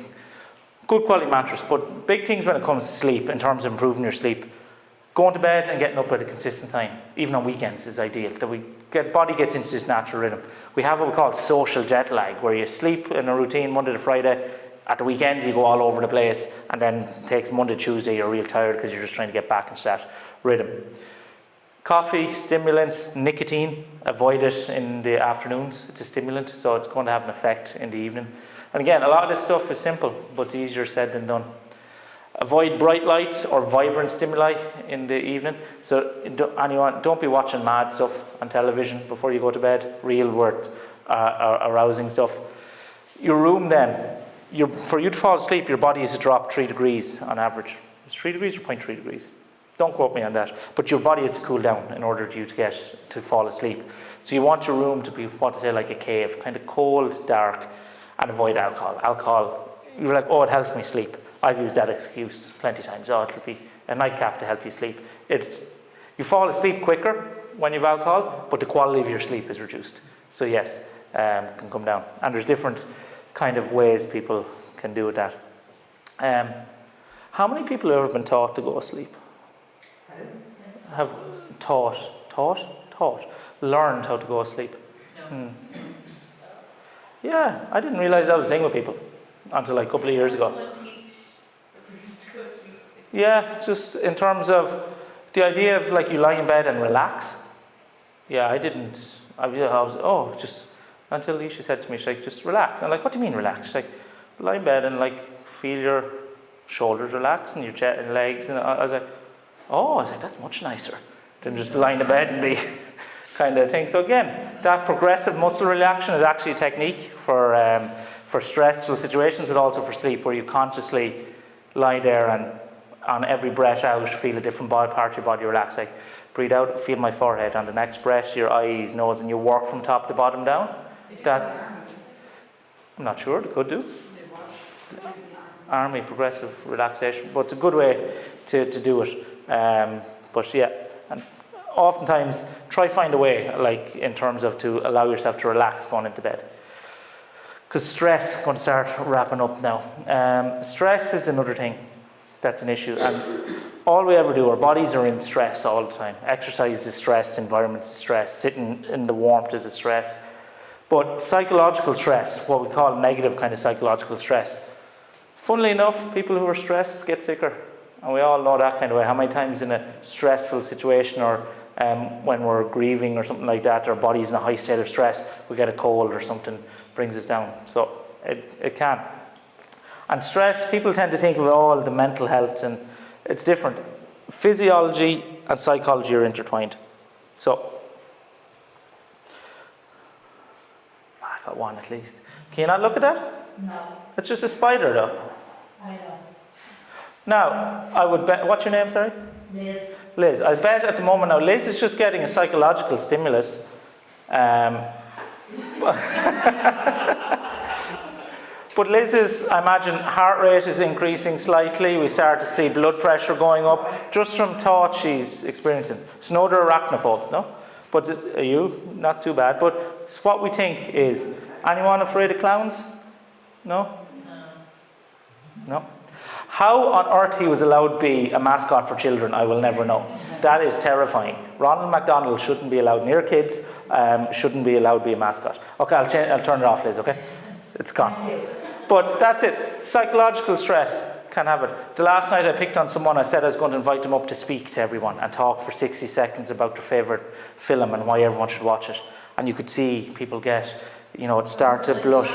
Good quality mattress, but big things when it comes to sleep, in terms of improving your sleep. Going to bed and getting up at a consistent time, even on weekends, is ideal. That body gets into this natural rhythm. We have what we call social jet lag, where you sleep in a routine Monday to Friday. At the weekends, you go all over the place, and then it takes Monday, Tuesday, you're real tired because you're just trying to get back into that rhythm. Coffee, stimulants, nicotine, avoid it in the afternoons. It's a stimulant, so it's going to have an effect in the evening. And again, a lot of this stuff is simple, but easier said than done. Avoid bright lights or vibrant stimuli in the evening. So don't be watching mad stuff on television before you go to bed, real worth arousing stuff. Your room then, for you to fall asleep, your body is to drop 3 degrees on average. It's 3 degrees or 0.3 degrees? Don't quote me on that. But your body is to cool down in order for you to fall asleep. So you want your room to be, like a cave, kind of cold, dark, and avoid alcohol. Alcohol, you're like, oh, it helps me sleep. I've used that excuse plenty of times. Oh, it'll be a nightcap to help you sleep. You fall asleep quicker when you have alcohol, but the quality of your sleep is reduced. So yes, can come down. And there's different kind of ways people can do that. How many people have ever been taught to go to sleep? Have learned how to go to sleep? No. Yeah, I didn't realize that was a thing with people until like a couple of years ago. Yeah, just in terms of the idea of like you lie in bed and relax. Yeah, I didn't. I was just until Isha said to me, she's like, just relax. I'm like, what do you mean relax? She's like, lie in bed and like feel your shoulders relax and your chest and legs. And I was like, that's much nicer than just lying in bed and be kind of thing. So again, that progressive muscle relaxation is actually a technique for stressful situations, but also for sleep, where you consciously lie there and on every breath out, feel a different part of your body relax. Like breathe out, feel my forehead. On the next breath, your eyes, nose, and you work from top to bottom down. I'm not sure, they could do. Army progressive relaxation, but it's a good way to do it. But yeah, and oftentimes try find a way, like in terms of to allow yourself to relax going into bed. Because stress, going to start wrapping up now. Stress is another thing that's an issue, and all we ever do, our bodies are in stress all the time. Exercise is stress, environment is stress, sitting in the warmth is a stress. But psychological stress, what we call negative kind of psychological stress, funnily enough, people who are stressed get sicker. And we all know that kind of way. How many times in a stressful situation or when we're grieving or something like that, our body's in a high state of stress, we get a cold or something brings us down. So it can. And stress, people tend to think of all the mental health, and it's different. Physiology and psychology are intertwined. So, I got one at least. Can you not look at that? No, It's just a spider though. I know. Now, I would bet, what's your name, sorry? Liz, Liz. I bet at the moment now, Liz is just getting a psychological stimulus. But Liz's, I imagine, heart rate is increasing slightly. We start to see blood pressure going up just from thought she's experiencing. It's no other arachnophobes, no? But are you? Not too bad. But what we think is, anyone afraid of clowns? No? No? How on earth he was allowed to be a mascot for children, I will never know. That is terrifying. Ronald McDonald shouldn't be allowed near kids, shouldn't be allowed to be a mascot. Okay, I'll turn it off, Liz, okay? It's gone. But that's it. Psychological stress can have it. The last night I picked on someone, I said I was going to invite them up to speak to everyone and talk for 60 seconds about their favourite film and why everyone should watch it. And you could see people get, start to blush.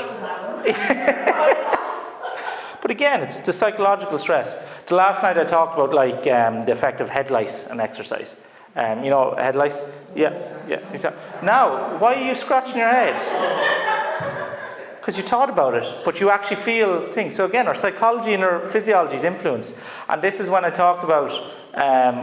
But again, it's the psychological stress. The last night I talked about like the effect of head lice and exercise. You know, head lice? Yeah, exactly. Now, why are you scratching your head? Because you thought about it, but you actually feel things. So again, our psychology and our physiology is influenced. And this is when I talked about,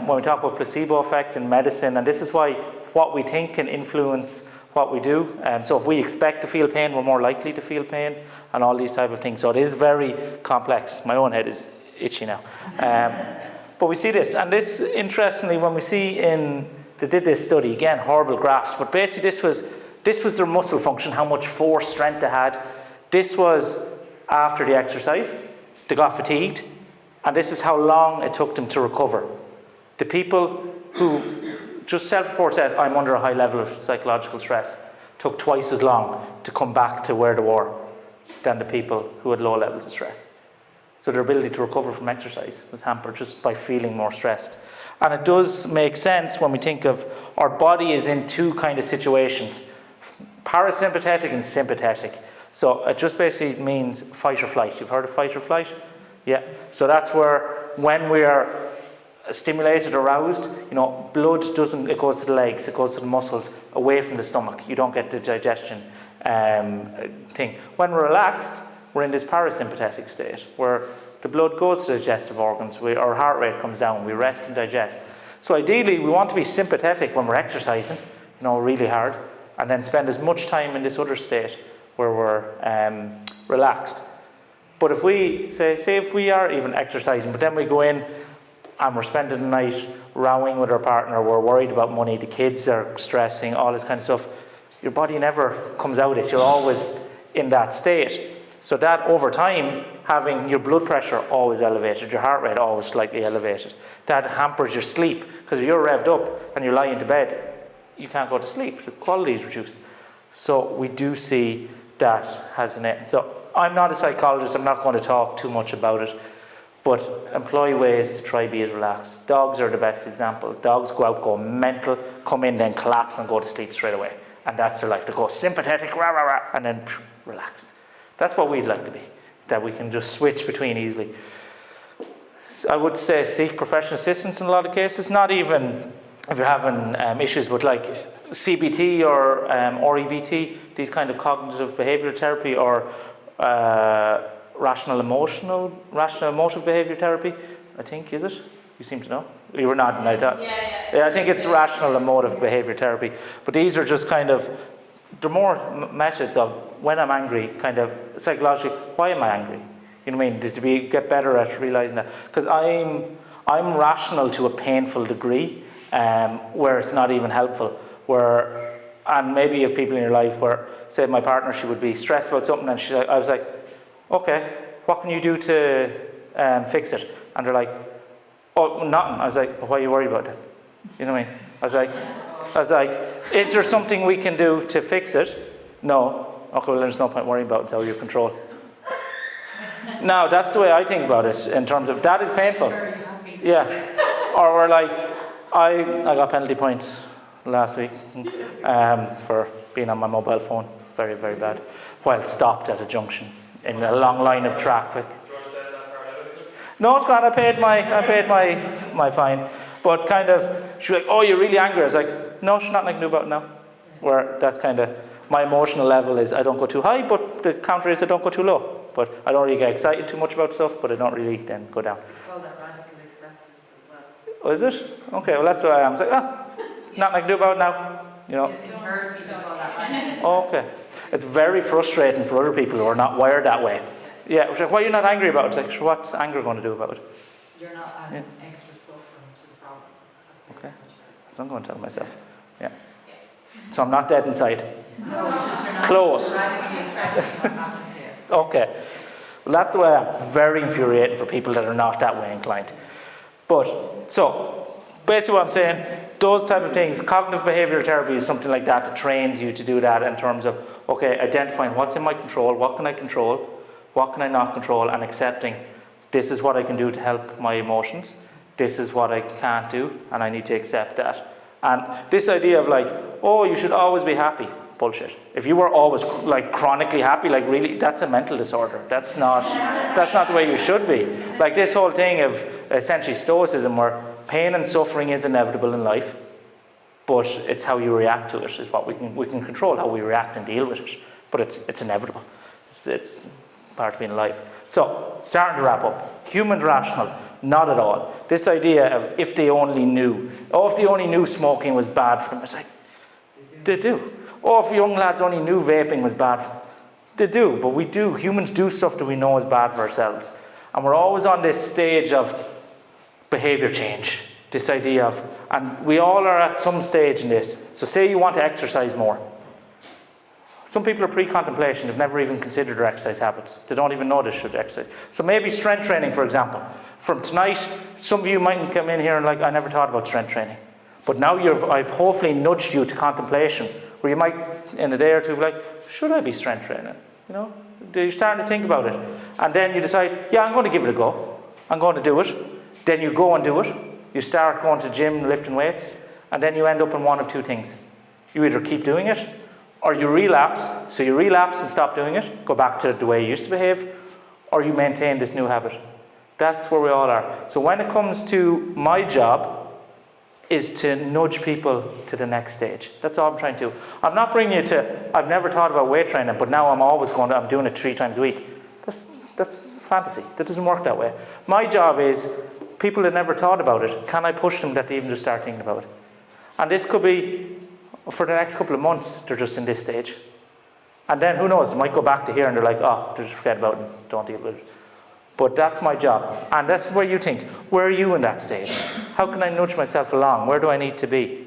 when we talk about placebo effect in medicine, and this is why what we think can influence what we do. So if we expect to feel pain, we're more likely to feel pain, and all these type of things. So it is very complex. My own head is itchy now. But we see this, and this, interestingly, when we see they did this study, again, horrible graphs, but basically this was their muscle function, how much force, strength they had. This was after the exercise. They got fatigued, and this is how long it took them to recover. The people who just self-report said, I'm under a high level of psychological stress, took twice as long to come back to where they were than the people who had low levels of stress. So their ability to recover from exercise was hampered just by feeling more stressed. And it does make sense when we think of our body is in two kind of situations, parasympathetic and sympathetic. So it just basically means fight or flight. You've heard of fight or flight? Yeah. So that's where when we are stimulated, aroused, you know, blood doesn't, it goes to the legs, it goes to the muscles, away from the stomach. You don't get the digestion thing. When we're relaxed, we're in this parasympathetic state where the blood goes to the digestive organs, our heart rate comes down, we rest and digest. So ideally, we want to be sympathetic when we're exercising, you know, really hard, and then spend as much time in this other state where we're relaxed. But if we, say if we are even exercising, but then we go in and we're spending the night rowing with our partner, we're worried about money, the kids are stressing, all this kind of stuff, your body never comes out of this, you're always in that state. So that over time, having your blood pressure always elevated, your heart rate always slightly elevated, that hampers your sleep, because if you're revved up and you're lying to bed, you can't go to sleep, the quality is reduced. So we do see that has an end. So I'm not a psychologist, I'm not going to talk too much about it, but employ ways to try be as relaxed. Dogs are the best example. Dogs go out, go mental, come in, then collapse and go to sleep straight away. And that's their life. They go sympathetic, rah, rah, rah, and then relaxed. That's what we'd like to be, that we can just switch between easily. So I would say seek professional assistance in a lot of cases, not even if you're having issues, but like CBT or REBT, these kind of cognitive behavioural therapy, or rational emotive behaviour therapy, I think, is it? You seem to know. You were nodding like that. Yeah, I think it's rational emotive behaviour therapy. But these are just kind of, they're more methods of when I'm angry, kind of psychologically, why am I angry? You know what I mean? To get better at realising that. Because I'm rational to a painful degree, where it's not even helpful. And maybe you have people in your life where, say my partner, she would be stressed about something, and I was like, okay, what can you do to fix it? And they're like, oh, nothing. I was like, why are you worried about that? You know what I mean? I was like, is there something we can do to fix it? No. Okay, well, there's no point worrying about it. It's out of your control. Now, that's the way I think about it, in terms of that is painful. Yeah. Or we're like, I got penalty points last week for being on my mobile phone. Very, very bad. While stopped at a junction in a long line of traffic. No, it's grand. I paid my fine. But kind of, she was like, oh, you're really angry. I was like, no, there's nothing I can do about it now. Where that's kind of, my emotional level is I don't go too high, but the counter is I don't go too low. But I don't really get excited too much about stuff, but I don't really then go down. We call that radical acceptance as well. Oh, is it? Okay, well, that's what I am. It's like, nothing I can do about it now. You know? Oh, okay. It's very frustrating for other people who are not wired that way. Yeah, it's like, why are you not angry about it? It's like, what's anger going to do about it? You're not adding extra suffering to the problem. Okay. So I'm going to tell myself. Yeah. So I'm not dead inside. No, it's just you're not Close. radically accepting what happened to you. Okay. Well, that's the way I am. Very infuriating for people that are not that way inclined. But, so, basically what I'm saying, those type of things, cognitive behavioural therapy is something like that trains you to do that in terms of, okay, identifying what's in my control, what can I control, what can I not control, and accepting this is what I can do to help my emotions, this is what I can't do, and I need to accept that. And this idea of like, oh, you should always be happy, bullshit. If you were always like chronically happy, like really, that's a mental disorder. That's not the way you should be. Like this whole thing of essentially stoicism, where pain and suffering is inevitable in life, but it's how you react to it is what we can control, how we react and deal with it. But it's inevitable. It's part of being alive. So, starting to wrap up. Humans rational? Not at all. This idea of if they only knew. Oh, if they only knew smoking was bad for them. It's like, they do. Oh, if young lads only knew vaping was bad for them. They do, but we do. Humans do stuff that we know is bad for ourselves. And we're always on this stage of behaviour change. This idea of, and we all are at some stage in this. So say you want to exercise more. Some people are pre-contemplation, they've never even considered their exercise habits. They don't even know they should exercise. So maybe strength training, for example. From tonight, some of you might come in here and like, I never thought about strength training. But now I've hopefully nudged you to contemplation, where you might, in a day or two, be like, should I be strength training? You know, you're starting to think about it. And then you decide, yeah, I'm going to give it a go. I'm going to do it. Then you go and do it. You start going to the gym, lifting weights, and then you end up in one of two things. You either keep doing it, or you relapse. So you relapse and stop doing it, go back to the way you used to behave, or you maintain this new habit. That's where we all are. So when it comes to my job, is to nudge people to the next stage. That's all I'm trying to do. I'm not bringing you to, I've never thought about weight training, but now I'm doing it 3 times a week. That's fantasy. That doesn't work that way. My job is, people that never thought about it, can I push them that they even just start thinking about it? And this could be, for the next couple of months, they're just in this stage. And then who knows, they might go back to here and they're like, oh, just forget about it, don't deal with it. But that's my job. And that's where you think, where are you in that stage? How can I nudge myself along? Where do I need to be?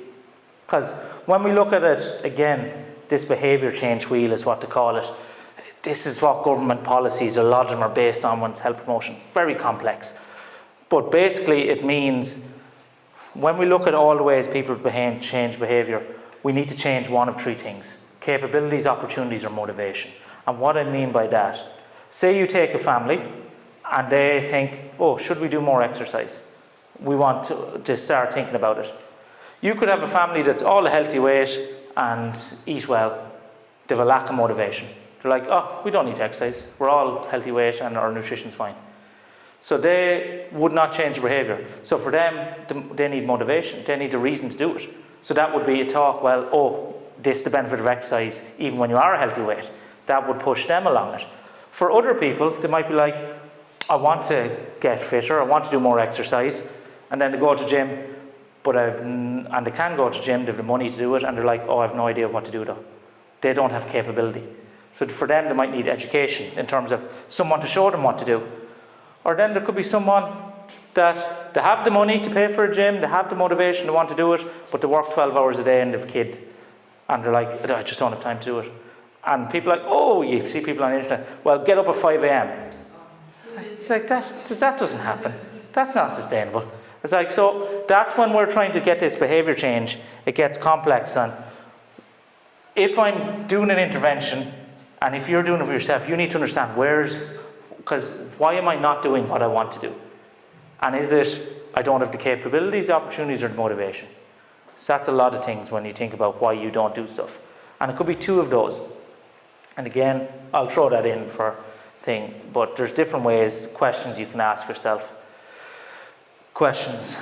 Because when we look at it, again, this behaviour change wheel is what to call it. This is what government policies, a lot of them are based on one's health promotion. Very complex. But basically it means, when we look at all the ways people change behaviour, we need to change one of 3 things. Capabilities, opportunities, or motivation. And what I mean by that, say you take a family and they think, oh, should we do more exercise? We want to start thinking about it. You could have a family that's all a healthy weight and eat well. They have a lack of motivation. They're like, oh, we don't need to exercise. We're all healthy weight and our nutrition's fine. So they would not change behaviour. So for them, they need motivation. They need a reason to do it. So that would be a talk, well, oh, this is the benefit of exercise, even when you are a healthy weight. That would push them along it. For other people, they might be like, I want to get fitter, I want to do more exercise, and then they go to gym, and they can go to gym, they have the money to do it, and they're like, oh, I have no idea what to do though. They don't have capability. So for them, they might need education in terms of someone to show them what to do. Or then there could be someone that they have the money to pay for a gym, they have the motivation, they want to do it, but they work 12 hours a day and they have kids. And they're like, I just don't have time to do it. And people are like, oh, you see people on the internet, well, get up at 5 a.m. It's like, that doesn't happen. That's not sustainable. It's like, so that's when we're trying to get this behaviour change, it gets complex. And if I'm doing an intervention, and if you're doing it for yourself, you need to understand because why am I not doing what I want to do? And is it, I don't have the capabilities, the opportunities, or the motivation? So that's a lot of things when you think about why you don't do stuff. And it could be 2 of those. And again, I'll throw that in for thing, but there's different ways, questions you can ask yourself. Questions.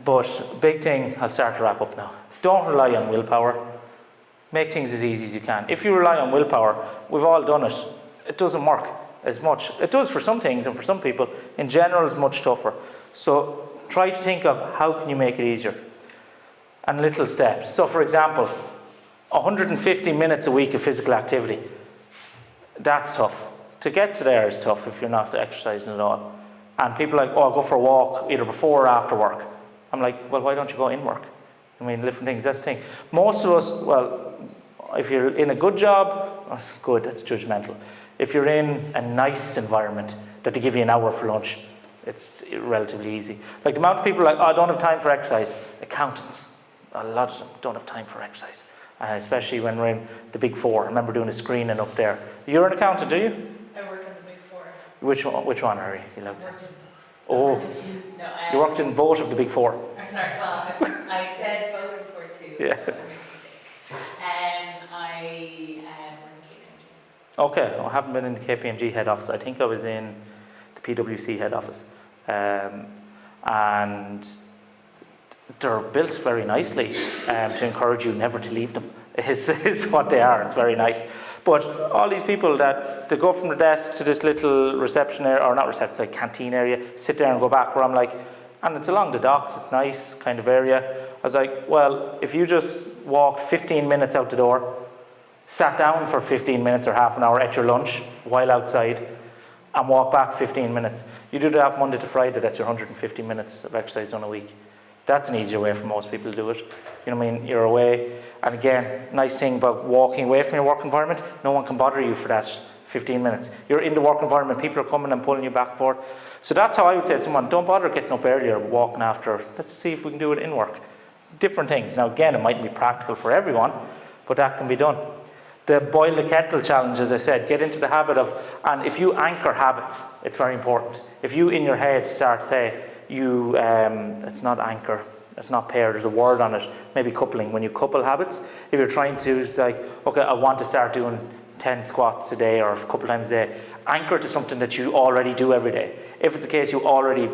But big thing, I'll start to wrap up now. Don't rely on willpower. Make things as easy as you can. If you rely on willpower, we've all done it. It doesn't work as much. It does for some things, and for some people, in general, it's much tougher. So try to think of how can you make it easier. And little steps. So for example, 150 minutes a week of physical activity. That's tough. To get to there is tough if you're not exercising at all. And people are like, oh, I'll go for a walk either before or after work. I'm like, well, why don't you go in work? I mean, different things, that's the thing. Most of us, well, if you're in a good job, that's good, that's judgmental. If you're in a nice environment that they give you an hour for lunch, it's relatively easy. Like the amount of people are like, oh, I don't have time for exercise. Accountants, a lot of them don't have time for exercise. Especially when we're in the Big 4. I remember doing a screening up there. You're an accountant, do you? I work in the Big 4. Which one are you allowed to? Oh. No, you worked in both of the Big 4. I'm sorry, well, I said both before too. Yeah. So I made a mistake. I Okay, I haven't been in the KPMG head office. I think I was in the PwC head office. And they're built very nicely to encourage you never to leave them, is what they are. It's very nice. But all these people that they go from the desk to this little reception area, or not reception, like canteen area, sit there and go back, where I'm like, and it's along the docks, it's nice kind of area. I was like, well, if you just walk 15 minutes out the door, sat down for 15 minutes or half an hour at your lunch while outside, and walk back 15 minutes. You do that Monday to Friday, that's your 150 minutes of exercise done a week. That's an easier way for most people to do it. You know what I mean? You're away. And again, nice thing about walking away from your work environment, no one can bother you for that 15 minutes. You're in the work environment, people are coming and pulling you back and forth. So that's how I would say to someone, don't bother getting up earlier, walking after. Let's see if we can do it in work. Different things. Now again, it mightn't be practical for everyone, but that can be done. The boil the kettle challenge, as I said, get into the habit of, and if you anchor habits, it's very important. If you in your head start say, it's not anchor, it's not pair, there's a word on it, maybe coupling. When you couple habits, if you're trying to, it's like, okay, I want to start doing 10 squats a day or a couple times a day, anchor to something that you already do every day. If it's the case you already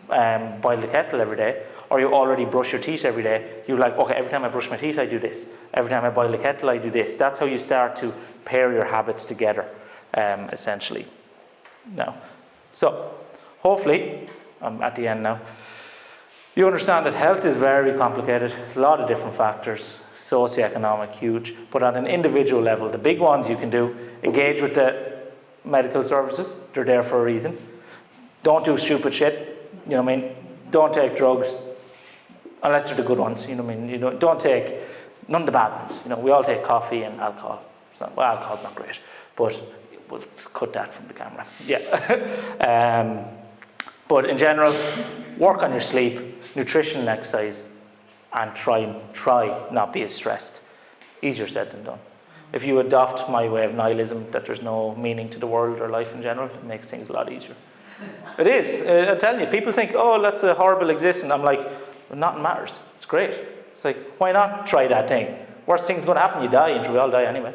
boil the kettle every day, or you already brush your teeth every day, you're like, okay, every time I brush my teeth, I do this. Every time I boil the kettle, I do this. That's how you start to pair your habits together, essentially. Now, so, hopefully, I'm at the end now, you understand that health is very complicated. A lot of different factors, socioeconomic, huge, but on an individual level, the big ones you can do, engage with the medical services, they're there for a reason. Don't do stupid shit, you know what I mean? Don't take drugs, unless they're the good ones, you know what I mean? Don't take none of the bad ones. You know, we all take coffee and alcohol. Well, alcohol's not great, but we'll cut that from the camera. Yeah. But in general, work on your sleep, nutrition and exercise, and try not be as stressed. Easier said than done. If you adopt my way of nihilism, that there's no meaning to the world or life in general, it makes things a lot easier. It is. I'm telling you, people think, oh, that's a horrible existence. I'm like, well, nothing matters. It's great. It's like, why not try that thing? Worst thing's going to happen, you die, and we all die anyway.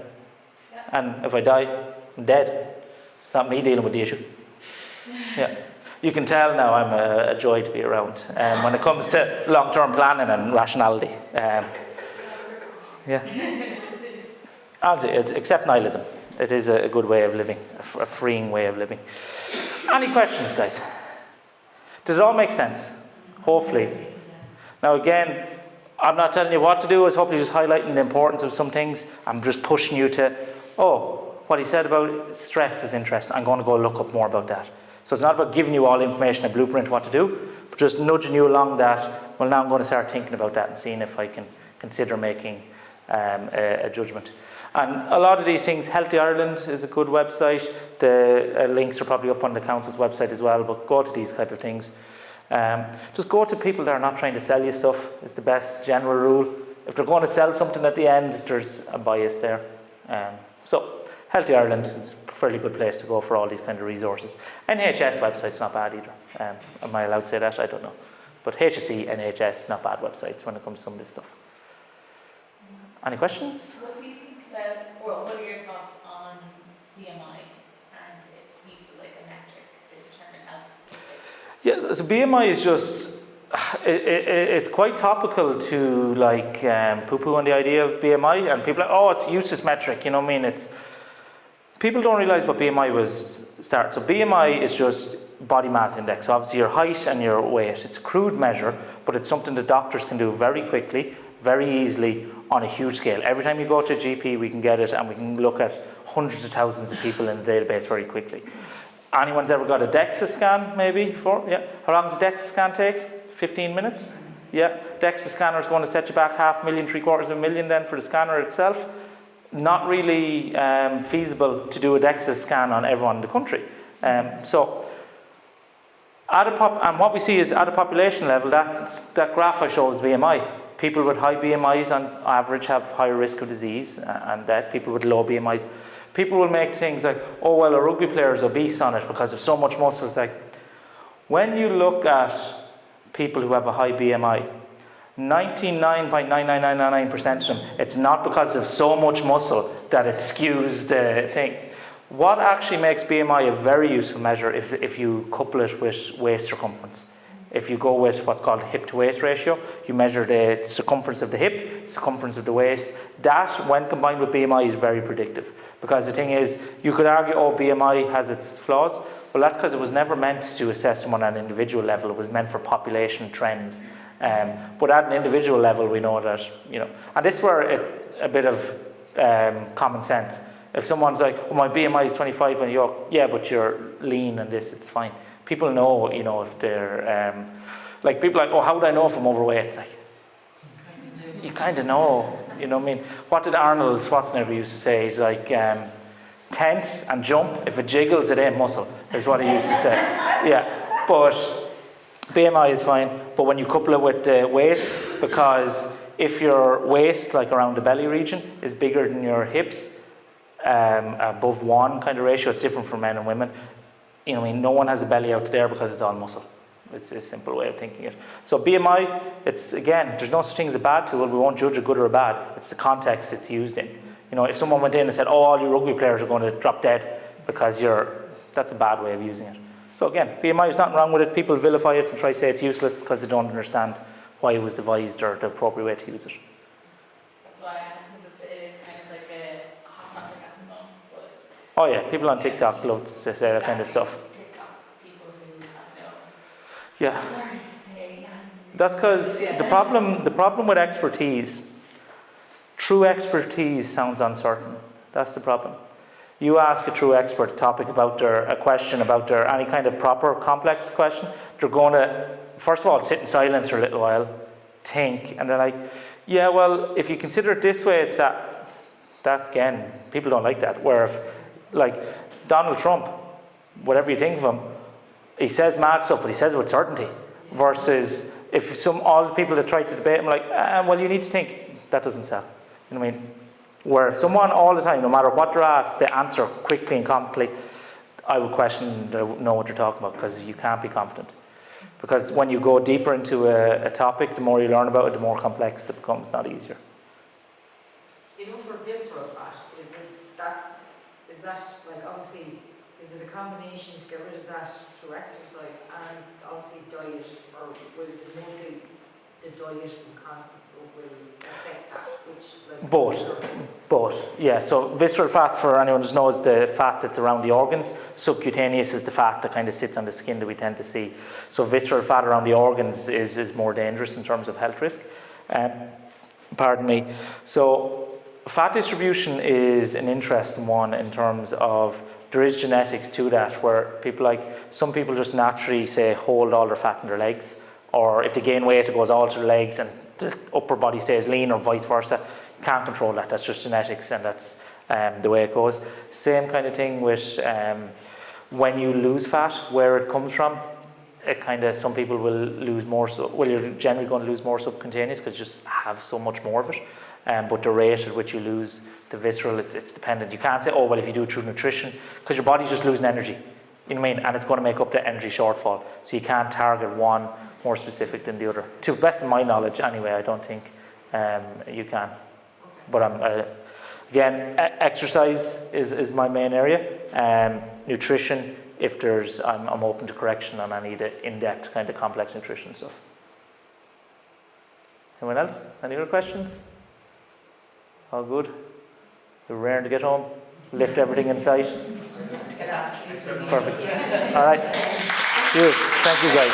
Yeah. And if I die, I'm dead. It's not me dealing with the issue. Yeah. You can tell now I'm a joy to be around when it comes to long-term planning and rationality. Yeah. Honestly, except nihilism. It is a good way of living, a freeing way of living. Any questions, guys? Did it all make sense? Hopefully. Now again, I'm not telling you what to do, I was hopefully just highlighting the importance of some things. I'm just pushing you to, what he said about stress is interesting. I'm going to go look up more about that. So it's not about giving you all information, a blueprint what to do, but just nudging you along that. Well, now I'm going to start thinking about that and seeing if I can consider making a judgment. And a lot of these things, Healthy Ireland is a good website. The links are probably up on the council's website as well, but go to these type of things. Just go to people that are not trying to sell you stuff, is the best general rule. If they're going to sell something at the end, there's a bias there. So Healthy Ireland is a fairly good place to go for all these kind of resources. NHS website's not bad either. Am I allowed to say that? I don't know. But HSE, NHS, not bad websites when it comes to some of this stuff. Any questions? What do you think about, or what are your thoughts on BMI and its use of like a metric to determine health? Yeah, so BMI is just, it's quite topical to like poo-poo on the idea of BMI, and people are like, oh, it's a useless metric, you know what I mean? People don't realise what BMI was started. So BMI is just body mass index. So obviously your height and your weight. It's a crude measure, but it's something that doctors can do very quickly, very easily, on a huge scale. Every time you go to a GP, we can get it, and we can look at hundreds of thousands of people in the database very quickly. Anyone's ever got a DEXA scan, maybe? Yeah. How long does a DEXA scan take? 15 minutes? Yeah. DEXA scanner is going to set you back $500,000, $750,000 then for the scanner itself. Not really feasible to do a DEXA scan on everyone in the country. So, and what we see is at a population level, that graph I show is BMI. People with high BMIs on average have higher risk of disease and death. People with low BMIs. People will make things like, oh, well, a rugby player is obese on it because of so much muscle. It's like, when you look at people who have a high BMI, 99.99999% of them, it's not because of so much muscle that it skews the thing. What actually makes BMI a very useful measure is if you couple it with waist circumference. If you go with what's called hip to waist ratio, you measure the circumference of the hip, circumference of the waist. That, when combined with BMI, is very predictive. Because the thing is, you could argue, oh, BMI has its flaws. Well, that's because it was never meant to assess someone at an individual level. It was meant for population trends. But at an individual level, we know that, and this is where a bit of common sense. If someone's like, oh, my BMI is 25, and you're, yeah, but you're lean and this, it's fine. People know, if they're, like people are like, oh, how would I know if I'm overweight? It's like, you kind of know, you know what I mean? What did Arnold Schwarzenegger used to say? He's like, tense and jump, if it jiggles, it ain't muscle, is what he used to say. Yeah, but BMI is fine, but when you couple it with the waist, because if your waist, like around the belly region, is bigger than your hips, above 1 kind of ratio, it's different for men and women. No one has a belly out there because it's all muscle. It's a simple way of thinking it. So BMI, it's, again, there's no such thing as a bad tool. We won't judge a good or a bad. It's the context it's used in. If someone went in and said, oh, all you rugby players are going to drop dead because that's a bad way of using it. So again, BMI, there's nothing wrong with it. People vilify it and try to say it's useless because they don't understand why it was devised or the appropriate way to use it. That's why it is kind of like a hot topic at the moment. But Oh yeah, people on TikTok love to say that kind of stuff. TikTok, people who have no Yeah. learning to say, That's because the problem with expertise, true expertise sounds uncertain. That's the problem. You ask a true expert a topic about a question about any kind of proper complex question, they're going to, first of all, sit in silence for a little while, think, and they're like, yeah, well, if you consider it this way, it's that again, people don't like that. Where if, like, Donald Trump, whatever you think of him, he says mad stuff, but he says it with certainty. Versus if all the people that try to debate him are like, well, you need to think, that doesn't sell. You know what I mean? Where if someone all the time, no matter what they're asked, they answer quickly and confidently, I would question they know what they're talking about, because you can't be confident. Because when you go deeper into a topic, the more you learn about it, the more complex it becomes, not easier. For visceral fat, is that like, obviously, is it a combination to get rid of that through exercise and obviously diet, or was it mostly the diet will affect that, which like Both, yeah. So visceral fat, for anyone who knows, the fat that's around the organs. Subcutaneous is the fat that kind of sits on the skin that we tend to see. So visceral fat around the organs is more dangerous in terms of health risk. Pardon me. So fat distribution is an interesting one in terms of there is genetics to that, where some people just naturally say hold all their fat in their legs, or if they gain weight it goes all to the legs and the upper body stays lean, or vice versa. You can't control that. That's just genetics, and that's the way it goes. Same kind of thing with when you lose fat, where it comes from. Some people will lose more. You're generally going to lose more subcutaneous because you just have so much more of it. But the rate at which you lose the visceral, it's dependent. You can't say, oh, well, if you do it through nutrition, because your body's just losing energy. You know what I mean? And it's going to make up the energy shortfall. So you can't target one more specific than the other. To the best of my knowledge, anyway, I don't think you can. But again, exercise is my main area. Nutrition, if I'm open to correction on any of the in-depth kind of complex nutrition stuff. Anyone else? Any other questions? All good? You're raring to get home? Lift everything in sight? Perfect. All right. Cheers. Thank you, guys.